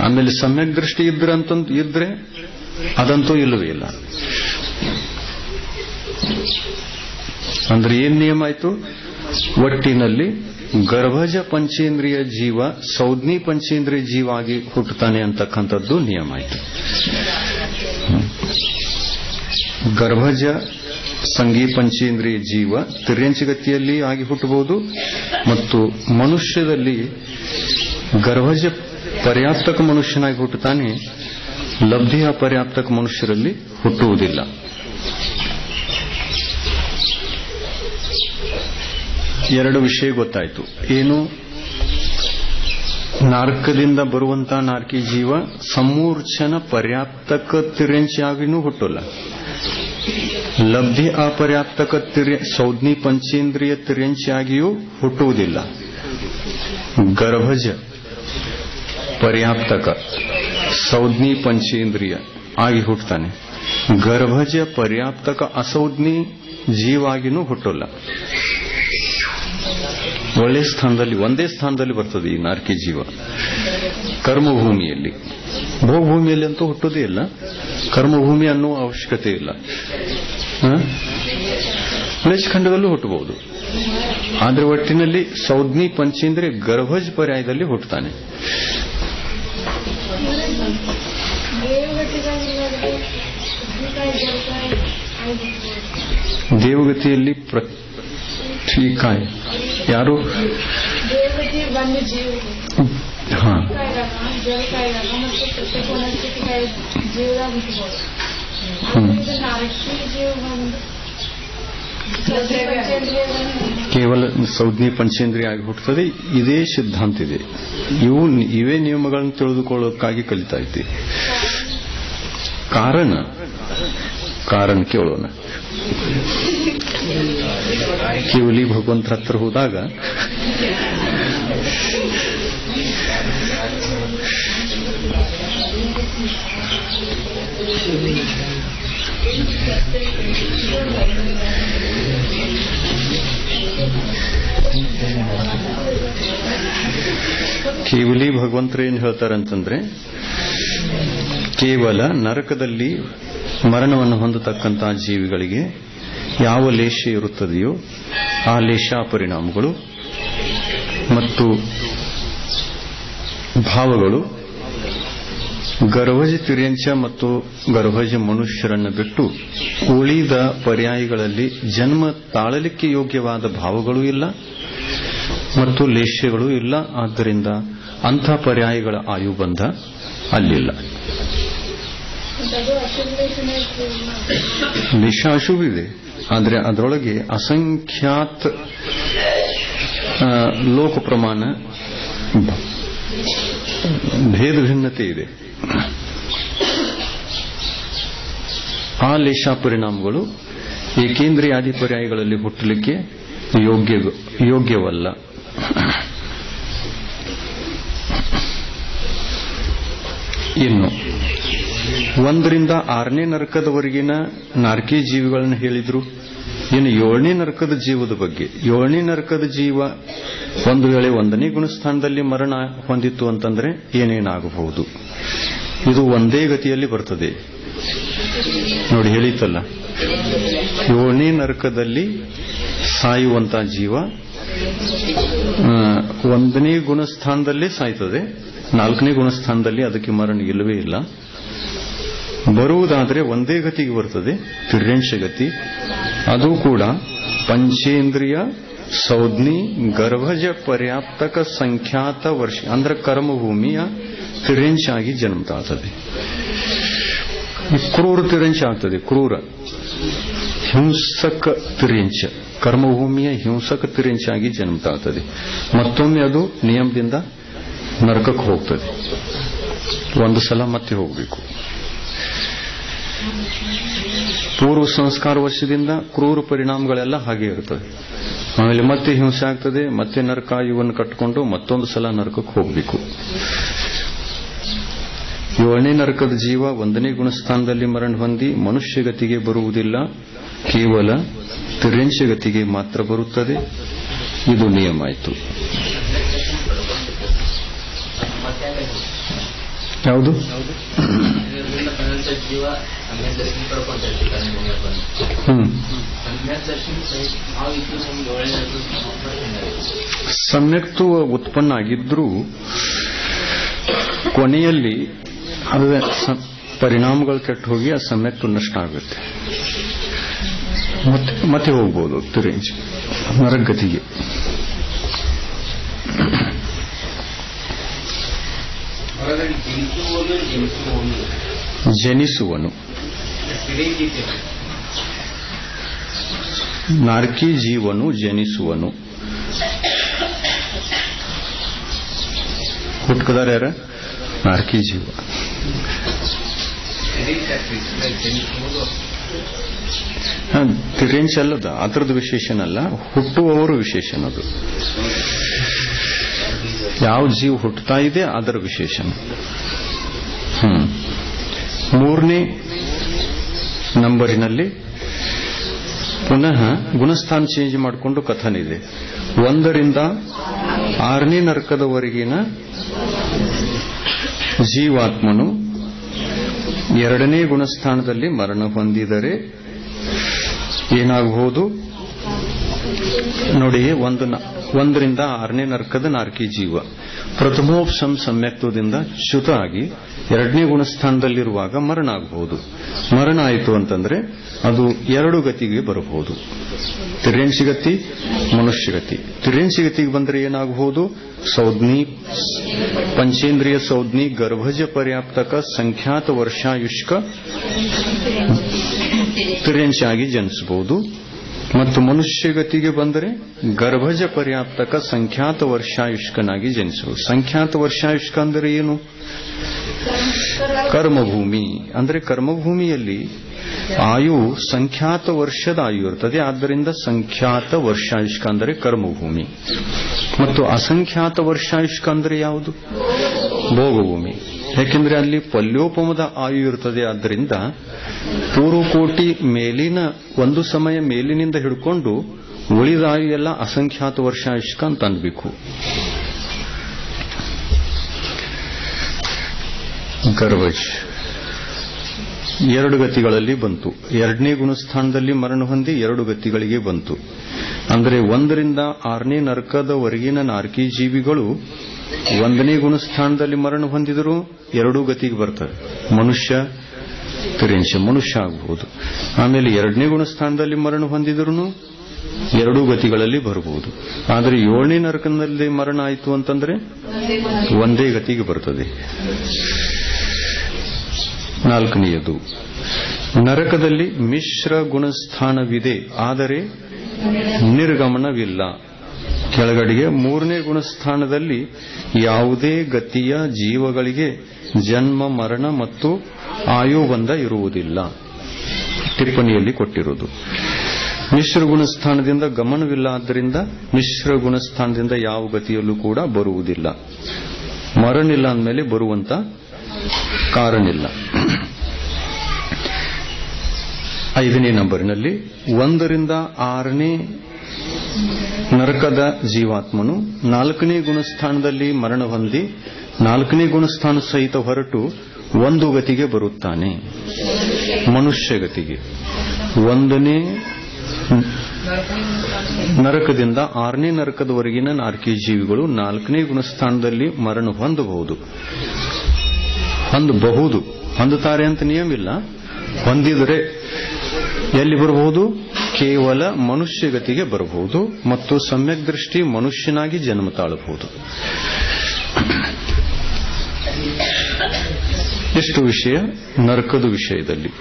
ಆಮೇಲೆ ಸಮ್ಯಕ್ ದೃಷ್ಟಿ ಇದ್ರೆ ಅದಂತೂ ಇಲ್ಲವೇ ಇಲ್ಲ. ಅಂದ್ರೆ ಏನ್ ನಿಯಮ ಆಯ್ತು? ಒಟ್ಟಿನಲ್ಲಿ ಗರ್ಭಜ ಪಂಚೇಂದ್ರಿಯ ಜೀವ ಸೌಜ್ಞಿ ಪಂಚೇಂದ್ರಿಯ ಜೀವ ಆಗಿ ಹುಟ್ಟುತ್ತಾನೆ ಅಂತಕ್ಕಂಥದ್ದು ನಿಯಮ ಆಯ್ತು. ಗರ್ಭಜ ಸಂಘಿ ಪಂಚೇಂದ್ರಿಯ ಜೀವ ತಿರ್ಯಂಚಗತಿಯಲ್ಲಿ ಆಗಿ ಹುಟ್ಟಬಹುದು, ಮತ್ತು ಮನುಷ್ಯದಲ್ಲಿ ಗರ್ಭಜ ಪರ್ಯಾಪ್ತಕ ಮನುಷ್ಯನಾಗಿ ಹುಟ್ಟುತ್ತಾನೆ, ಲಬ್ಧಿ ಅಪರ್ಯಾಪ್ತಕ ಮನುಷ್ಯರಲ್ಲಿ ಹುಟ್ಟುವುದಿಲ್ಲ. ಎರಡು ವಿಷಯ ಗೊತ್ತಾಯ್ತು. ಏನು? ನಾರ್ಕದಿಂದ ಬರುವಂತಹ ನಾರ್ಕಿ ಜೀವ ಸಮೂರ್ಛನ ಪರ್ಯಾಪ್ತಕ ತಿರ್ಯಂಚಿಯಾಗಿನೂ ಹುಟ್ಟಲ್ಲ, ಲಬ್ಧಿ ಅಪರ್ಯಾಪ್ತಕ ಸೌಜ್ಞಿ ಪಂಚೇಂದ್ರಿಯ ತಿರ್ಯಂಚಿಯಾಗಿಯೂ ಹುಟ್ಟುವುದಿಲ್ಲ. ಗರ್ಭಜ ಪರ್ಯಾಪ್ತಕ ಸೌಜ್ಞಿ ಪಂಚೇಂದ್ರಿಯ ಆಗಿ ಹುಟ್ಟುತ್ತಾನೆ. ಗರ್ಭಜ ಪರ್ಯಾಪ್ತಕ ಅಸೌಜ್ಞಿ ಜೀವಾಗಿನೂ ಹುಟ್ಟಲ್ಲ. ಒಳ್ಳೆ ಸ್ಥಾನದಲ್ಲಿ, ಒಂದೇ ಸ್ಥಾನದಲ್ಲಿ ಬರ್ತದೆ ಈ ನಾರ್ಕಿ ಜೀವ. ಕರ್ಮಭೂಮಿಯಲ್ಲಿ, ಭೋಗಭೂಮಿಯಲ್ಲಿ ಅಂತೂ ಹುಟ್ಟೋದೇ ಇಲ್ಲ. ಕರ್ಮಭೂಮಿ ಅನ್ನೋ ಅವಶ್ಯಕತೆ ಇಲ್ಲ. ಖಂಡದಲ್ಲೂ ಹುಟ್ಟಬಹುದು. ಆದ್ರೆ ಒಟ್ಟಿನಲ್ಲಿ ಸೌಜ್ಞಿ ಪಂಚೇಂದ್ರಿಯ ಗರ್ಭಜ ಪರ್ಯಾಯದಲ್ಲಿ ಹುಟ್ಟುತ್ತಾನೆ. ದೇವಗತಿಯಲ್ಲಿ ಪೃಥ್ವಿಕಾಯ ಯಾರು? ಕೇವಲ ಸೌಜ್ಞಿ ಪಂಚೇಂದ್ರಿಯ ಆಗಿ ಹುಟ್ಟುತ್ತದೆ. ಇದೇ ಸಿದ್ಧಾಂತ ಇದೆ. ಇವೇ ನಿಯಮಗಳನ್ನು ತಿಳಿದುಕೊಳ್ಳೋಕ್ಕಾಗಿ ಕಲಿತಾ ಇದ್ದೀವಿ. ಕಾರಣ ಕೇಳೋಣ. ಕೇವಲಿ ಭಗವಂತರ ಹತ್ರ ಹೋದಾಗ ಕೇವಲಿ ಭಗವಂತರು ಏನ್ ಹೇಳ್ತಾರಂತಂದ್ರೆ, ಕೇವಲ ನರಕದಲ್ಲಿ ಮರಣವನ್ನು ಹೊಂದತಕ್ಕಂತಹ ಜೀವಿಗಳಿಗೆ ಯಾವ ಲೇಷ ಇರುತ್ತದೆಯೋ ಆ ಲೇಷ ಪರಿಣಾಮಗಳು ಮತ್ತು ಭಾವಗಳು ಗರ್ಭಜ ತಿರ್ಯಂಚ ಮತ್ತು ಗರ್ಭಜ ಮನುಷ್ಯರನ್ನು ಬಿಟ್ಟು ಉಳಿದ ಪರ್ಯಾಯಗಳಲ್ಲಿ ಜನ್ಮ ತಾಳಲಿಕ್ಕೆ ಯೋಗ್ಯವಾದ ಭಾವಗಳೂ ಇಲ್ಲ ಮತ್ತು ಲೇಷ್ಯಗಳೂ ಇಲ್ಲ. ಆದ್ದರಿಂದ ಅಂಥ ಪರ್ಯಾಯಗಳ ಆಯುಬಂಧ ಅಲ್ಲಿಲ್ಲ. ಲೇಷ ಅಶುಭ ಇದೆ, ಆದರೆ ಅದರೊಳಗೆ ಅಸಂಖ್ಯಾತ ಲೋಕ ಪ್ರಮಾಣ ಭೇದ ಭಿನ್ನತೆ ಇದೆ. ಆ ಲೇಷ ಪರಿಣಾಮಗಳು ಏಕೇಂದ್ರಿಯಾದಿ ಪರ್ಯಾಯಗಳಲ್ಲಿ ಹುಟ್ಟಲಿಕ್ಕೆ ಯೋಗ್ಯವಲ್ಲ. ಇನ್ನು 1ರಿಂದ 6ನೇ ನರಕದವರೆಗಿನ ನಾರ್ಕಿ ಜೀವಿಗಳನ್ನು ಹೇಳಿದ್ರು. ಇನ್ನು 7ನೇ ನರಕದ ಜೀವದ ಬಗ್ಗೆ, 7ನೇ ನರಕದ ಜೀವ ಒಂದು ವೇಳೆ 1ನೇ ಗುಣಸ್ಥಾನದಲ್ಲಿ ಮರಣ ಹೊಂದಿತ್ತು ಅಂತಂದ್ರೆ ಏನೇನಾಗಬಹುದು? ಇದು ಒಂದೇ ಗತಿಯಲ್ಲಿ ಬರ್ತದೆ ನೋಡಿ, ಹೇಳಿತಲ್ಲ, 7ನೇ ನರಕದಲ್ಲಿ ಸಾಯುವಂತ ಜೀವ 1ನೇ ಗುಣಸ್ಥಾನದಲ್ಲೇ ಸಾಯ್ತದೆ, 4ನೇ ಗುಣಸ್ಥಾನದಲ್ಲಿ ಅದಕ್ಕೆ ಮರಣ ಇಲ್ಲವೇ ಇಲ್ಲ. ಬರುವುದಾದರೆ ಒಂದೇ ಗತಿಗೆ ಬರ್ತದೆ, ತಿರ್ಯಂಶ ಗತಿ. ಅದು ಕೂಡ ಪಂಚೇಂದ್ರಿಯ ಸೌಜ್ಞಿ ಗರ್ಭಜ ಪರ್ಯಾಪ್ತಕ ಸಂಖ್ಯಾತ ವರ್ಷ ಅಂದ್ರೆ ಕರ್ಮಭೂಮಿಯ ತಿರ್ಯಂಶ ಆಗಿ ಜನ್ಮ ತಾಳ್ತದೆ. ಕ್ರೂರ ತಿರ್ಯಂಶ ಆಗ್ತದೆ, ಕ್ರೂರ ಹಿಂಸಕ ತಿರ್ಯಂಶ, ಕರ್ಮಭೂಮಿಯ ಹಿಂಸಕ ತಿರ್ಯಂಶ ಆಗಿ ಜನ್ಮ ತಾಳ್ತದೆ. ಮತ್ತೊಮ್ಮೆ ಅದು ನಿಯಮದಿಂದ ನರಕಕ್ಕೆ ಹೋಗ್ತದೆ, ಒಂದು ಸಲ ಮತ್ತೆ ಹೋಗಬೇಕು. ಪೂರ್ವ ಸಂಸ್ಕಾರ ವರ್ಷದಿಂದ ಕ್ರೂರ ಪರಿಣಾಮಗಳೆಲ್ಲ ಹಾಗೆ ಇರ್ತದೆ. ಆಮೇಲೆ ಮತ್ತೆ ಹಿಂಸೆ ಆಗ್ತದೆ, ಮತ್ತೆ ನರಕ ಇವನ್ನು ಕಟ್ಟಿಕೊಂಡು ಮತ್ತೊಂದು ಸಲ ನರಕಕ್ಕೆ ಹೋಗಬೇಕು. 7ನೇ ನರಕದ ಜೀವ 1ನೇ ಗುಣಸ್ಥಾನದಲ್ಲಿ ಮರಣ ಹೊಂದಿ ಮನುಷ್ಯ ಗತಿಗೆ ಬರುವುದಿಲ್ಲ, ಕೇವಲ ತಿರ್ಯಂಶ ಗತಿಗೆ ಮಾತ್ರ ಬರುತ್ತದೆ. ಇದು ನಿಯಮ ಆಯಿತು. ಯಾವುದು? ಸಮ್ಯಕ್ತ್ವ ಉತ್ಪನ್ನ ಆಗಿದ್ರೂ ಕೊನೆಯಲ್ಲಿ ಅದರ ಪರಿಣಾಮಗಳು ಕೆಟ್ಟು ಹೋಗಿ ಆ ಸಮ್ಯಕ್ತ್ವ ನಷ್ಟ ಆಗುತ್ತೆ, ಮತ್ತೆ ಹೋಗ್ಬೋದು ತಿರ್ಯಂಶ ನರಗತಿಗೆ. ಜನಿಸುವನು ನಾರ್ಕಿ ಜೀವನು ಜನಿಸುವನು. ಹುಟ್ಕದಾರ ಯಾರ? ನಾರ್ಕಿ ಜೀವ. ತಿರ್ಯಂಶ ಅಲ್ಲದ, ಅದರದ್ದು ವಿಶೇಷಣ ಅಲ್ಲ, ಹುಟ್ಟುವವರು ವಿಶೇಷಣ. ಅದು ಯಾವ ಜೀವ ಹುಟ್ಟುತ್ತಾ ಇದೆ ಅದರ ವಿಶೇಷಣ. 3ನೇ ನಂಬರಿನಲ್ಲಿ ಪುನಃ ಗುಣಸ್ಥಾನ ಚೇಂಜ್ ಮಾಡಿಕೊಂಡು ಕಥನ ಇದೆ. 1ರಿಂದ 6ನೇ ನರಕದವರೆಗಿನ ಜೀವಾತ್ಮನು 2ನೇ ಗುಣಸ್ಥಾನದಲ್ಲಿ ಮರಣ ಹೊಂದಿದರೆ ಏನಾಗಬಹುದು ನೋಡಿ. 1ರಿಂದ 6ನೇ ನರಕದ ನಾರ್ಕಿ ಜೀವ ಪ್ರಥಮೋಪಶಮ ಸಮ್ಯಕ್ತ್ವದಿಂದ ಚ್ಯುತ ಆಗಿ 2ನೇ ಗುಣಸ್ಥಾನದಲ್ಲಿರುವಾಗ ಮರಣ ಆಗಬಹುದು. ಮರಣ ಆಯಿತು ಅಂತಂದ್ರೆ ಅದು 2 ಗತಿಗೆ ಬರಬಹುದು, ತಿರ್ಯಂಶಗತಿ, ಮನುಷ್ಯಗತಿ. ತಿರ್ಯಂಶಗತಿಗೆ ಬಂದರೆ ಏನಾಗಬಹುದು? ಸೌಜ್ಞಿ ಪಂಚೇಂದ್ರಿಯ ಸೌಜ್ಞಿ ಗರ್ಭಜ ಪರ್ಯಾಪ್ತಕ ಸಂಖ್ಯಾತ ವರ್ಷಾಯುಷ್ಕ ತಿರ್ಯಂಶ ಆಗಿ ಜನಿಸಬಹುದು. ಮತ್ತು ಮನುಷ್ಯಗತಿಗೆ ಬಂದರೆ ಗರ್ಭಜ ಪರ್ಯಾಪ್ತಕ ಸಂಖ್ಯಾತ ವರ್ಷಾಯುಷ್ಕನಾಗಿ ಜನಿಸಬಹುದು. ಸಂಖ್ಯಾತ ವರ್ಷಾಯುಷ್ಕ ಅಂದರೆ ಏನು? ಕರ್ಮಭೂಮಿ. ಅಂದ್ರೆ ಕರ್ಮಭೂಮಿಯಲ್ಲಿ ಆಯು ಸಂಖ್ಯಾತ ವರ್ಷದ ಆಯು ಇರ್ತದೆ, ಆದ್ದರಿಂದ ಸಂಖ್ಯಾತ ವರ್ಷಾಯುಷ್ಕ ಅಂದರೆ ಕರ್ಮಭೂಮಿ. ಮತ್ತು ಅಸಂಖ್ಯಾತ ವರ್ಷಾಯುಷ್ಕ ಅಂದರೆ ಯಾವುದು? ಭೋಗಭೂಮಿ. ಯಾಕೆಂದ್ರೆ ಅಲ್ಲಿ ಪಲ್ಯೋಪಮದ ಆಯು ಇರ್ತದೆ, ಆದ್ದರಿಂದ ಪೂರ್ವಕೋಟಿ ಮೇಲಿನ ಒಂದು ಸಮಯ ಮೇಲಿನಿಂದ ಹಿಡ್ಕೊಂಡು ಉಳಿದ ಆಯು ಎಲ್ಲ ಅಸಂಖ್ಯಾತ ವರ್ಷಾಯುಷ್ಕ ಅಂತ ಅನ್ಬೇಕು. ಗರ್ಭಜ್ 2 ಗತಿಗಳಲ್ಲಿ ಬಂತು. 2ನೇ ಗುಣಸ್ಥಾನದಲ್ಲಿ ಮರಣ ಹೊಂದಿ 2 ಗತಿಗಳಿಗೆ ಬಂತು. ಅಂದರೆ 1ರಿಂದ 6ನೇ ನರಕದವರೆಗಿನ ನಾರ್ಕಿ ಜೀವಿಗಳು 1ನೇ ಗುಣಸ್ಥಾನದಲ್ಲಿ ಮರಣ ಹೊಂದಿದರೂ 2 ಗತಿಗೆ ಬರ್ತಾರೆ. ಮನುಷ್ಯ ತಿರ್ಯಂಶ ಮನುಷ್ಯ ಆಗಬಹುದು. ಆಮೇಲೆ 2ನೇ ಗುಣಸ್ಥಾನದಲ್ಲಿ ಮರಣ ಹೊಂದಿದರೂ 2 ಗತಿಗಳಲ್ಲಿ ಬರಬಹುದು. ಆದರೆ 7ನೇ ನರಕದಲ್ಲಿ ಮರಣ ಆಯಿತು ಅಂತಂದ್ರೆ ಒಂದೇ ಗತಿಗೆ ಬರ್ತದೆ. ನಾಲ್ಕನೆಯದು, ನರಕದಲ್ಲಿ ಮಿಶ್ರ ಗುಣಸ್ಥಾನವಿದೆ, ಆದರೆ ನಿರ್ಗಮನವಿಲ್ಲ. ಕೆಳಗಡೆಗೆ ಮೂರನೇ ಗುಣಸ್ಥಾನದಲ್ಲಿ ಯಾವುದೇ ಗತಿಯ ಜೀವಗಳಿಗೆ ಜನ್ಮ, ಮರಣ ಮತ್ತು ಆಯುಬಂಧ ಇರುವುದಿಲ್ಲ. ಟಿಪ್ಪಣಿಯಲ್ಲಿ ಕೊಟ್ಟಿರುವುದು ಮಿಶ್ರ ಗುಣಸ್ಥಾನದಿಂದ ಗಮನವಿಲ್ಲ, ಆದ್ದರಿಂದ ಮಿಶ್ರ ಗುಣಸ್ಥಾನದಿಂದ ಯಾವ ಗತಿಯಲ್ಲೂ ಕೂಡ ಬರುವುದಿಲ್ಲ. ಮರಣಿಲ್ಲ ಅಂದಮೇಲೆ ಬರುವಂತ ಕಾರಣಿಲ್ಲ. 5ನೇ ನಂಬರಿನಲ್ಲಿ 1 ರಿಂದ 6ನೇ ನರಕದ ಜೀವಾತ್ಮನು 4ನೇ ಗುಣಸ್ಥಾನದಲ್ಲಿ ಮರಣ ಹೊಂದಿ 4ನೇ ಗುಣಸ್ಥಾನ ಸಹಿತ ಹೊರಟು ಒಂದು ಗತಿಗೆ ಬರುತ್ತಾನೆ, ಮನುಷ್ಯ ಗತಿಗೆ. 1ನೇ ನರಕದಿಂದ 6ನೇ ನರಕದವರೆಗಿನ ನಾಲ್ಕೇ ಜೀವಿಗಳು 4ನೇ ಗುಣಸ್ಥಾನದಲ್ಲಿ ಮರಣ ಹೊಂದಬಹುದು. ಹೊಂದುತ್ತಾರೆ ಅಂತ ನಿಯಮಿಲ್ಲ. ಹೊಂದಿದರೆ ಎಲ್ಲಿ ಬರಬಹುದು? ಕೇವಲ ಮನುಷ್ಯ ಗತಿಗೆ ಬರಬಹುದು ಮತ್ತು ಸಮ್ಯಕ್ ದೃಷ್ಟಿ ಮನುಷ್ಯನಾಗಿ ಜನ್ಮ ತಾಳಬಹುದು. ಎಷ್ಟು ವಿಷಯ ನರಕದ ವಿಷಯದಲ್ಲಿ.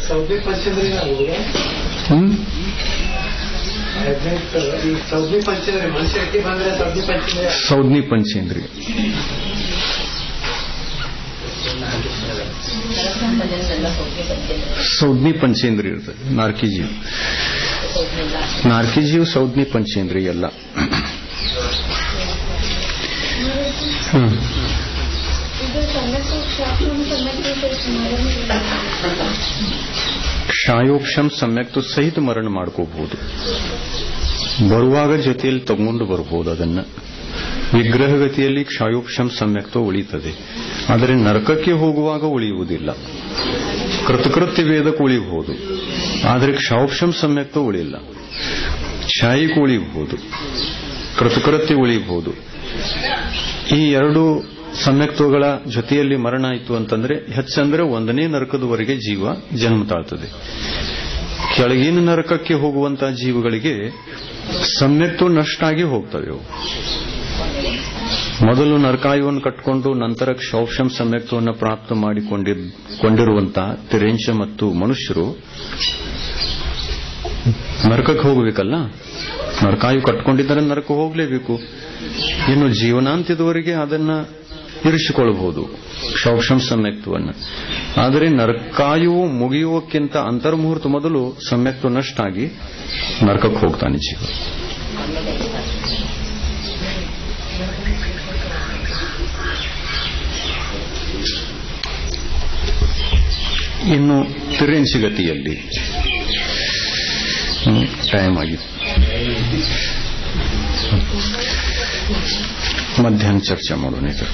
ಸೌಜ್ಞಿ ಪಂಚೇಂದ್ರಿಯ ಸೌಜ್ಞಿ ಪಂಚೇಂದ್ರಿಯ ಇರ್ತದೆ. ನಾಲ್ಕೇ ಜೀವ ಸೌಜ್ಞಿ ಪಂಚೇಂದ್ರಿಯ ಎಲ್ಲ. ಕ್ಷಾಯೋಕ್ಷಂ ಸಮ್ಯಕ್ತು ಸಹಿತ ಮರಣ ಮಾಡ್ಕೋಬಹುದು. ಬರುವಾಗ ಜೊತೆಯಲ್ಲಿ ತಗೊಂಡು ಬರಬಹುದು. ಅದನ್ನ ವಿಗ್ರಹಗತಿಯಲ್ಲಿ ಕ್ಷಾಯೋಕ್ಷಂ ಸಮ್ಯಕ್ತ ಉಳಿಯುತ್ತದೆ, ಆದರೆ ನರಕಕ್ಕೆ ಹೋಗುವಾಗ ಉಳಿಯುವುದಿಲ್ಲ. ಕೃತಕೃತ್ಯ ವೇದಕ್ಕೆ ಉಳಿಯಬಹುದು, ಆದರೆ ಕ್ಷಾಯೋಕ್ಷಂ ಸಮ್ಯಕ್ತ ಉಳಿಯಿಲ್ಲ. ಕ್ಷಾಯಿಗೆ ಉಳಿಯಬಹುದು, ಕೃತಕೃತ್ಯ ಉಳಿಯಬಹುದು. ಈ ಎರಡು ಸಮ್ಯಕ್ತಗಳ ಜೊತೆಯಲ್ಲಿ ಮರಣ ಆಯಿತು ಅಂತಂದ್ರೆ ಹೆಚ್ಚಂದ್ರೆ 1ನೇ ನರಕದವರೆಗೆ ಜೀವ ಜನ್ಮ ತಾಳ್ತದೆ. ಕೆಳಗಿನ ನರಕಕ್ಕೆ ಹೋಗುವಂತಹ ಜೀವಗಳಿಗೆ ಸಮ್ಯಕ್ತ ನಷ್ಟ ಆಗಿ ಹೋಗ್ತವೆ. ಮೊದಲು ನರಕಾಯುವನ್ನು ಕಟ್ಟಿಕೊಂಡು ನಂತರ ಕ್ಷೌಕ್ಷಂ ಸಮ್ಯಕ್ತವನ್ನು ಪ್ರಾಪ್ತ ಮಾಡಿಕೊಂಡಿರುವಂತಹ ತಿರೇಂಶ ಮತ್ತು ಮನುಷ್ಯರು ನರಕಕ್ಕೆ ಹೋಗಬೇಕಲ್ಲ. ನರಕಾಯು ಕಟ್ಕೊಂಡಿದ್ದರೆ ನರಕ ಹೋಗಲೇಬೇಕು. ಇನ್ನು ಜೀವನಾಂತ್ಯದವರೆಗೆ ಅದನ್ನ ಇರಿಸಿಕೊಳ್ಳಬಹುದು ಕ್ಷೌಕ್ಷಂ ಸಮ್ಯಕ್ತವನ್ನು. ಆದರೆ ನರಕಾಯು ಮುಗಿಯುವಕ್ಕಿಂತ ಅಂತರ್ಮುಹೂರ್ತ ಮೊದಲು ಸಮ್ಯಕ್ತ ನಷ್ಟ ಆಗಿ ನರಕಕ್ಕೆ ಹೋಗ್ತಾನೆ ಜೀವ. ಇನ್ನು ತಿರೇಂಶಗತಿಯಲ್ಲಿ ಟೈಮ್ ಆಗಿದೆ. ಮಧ್ಯಾಹ್ನ ಚರ್ಚೆ ಮಾಡೋಣ ಇದರ.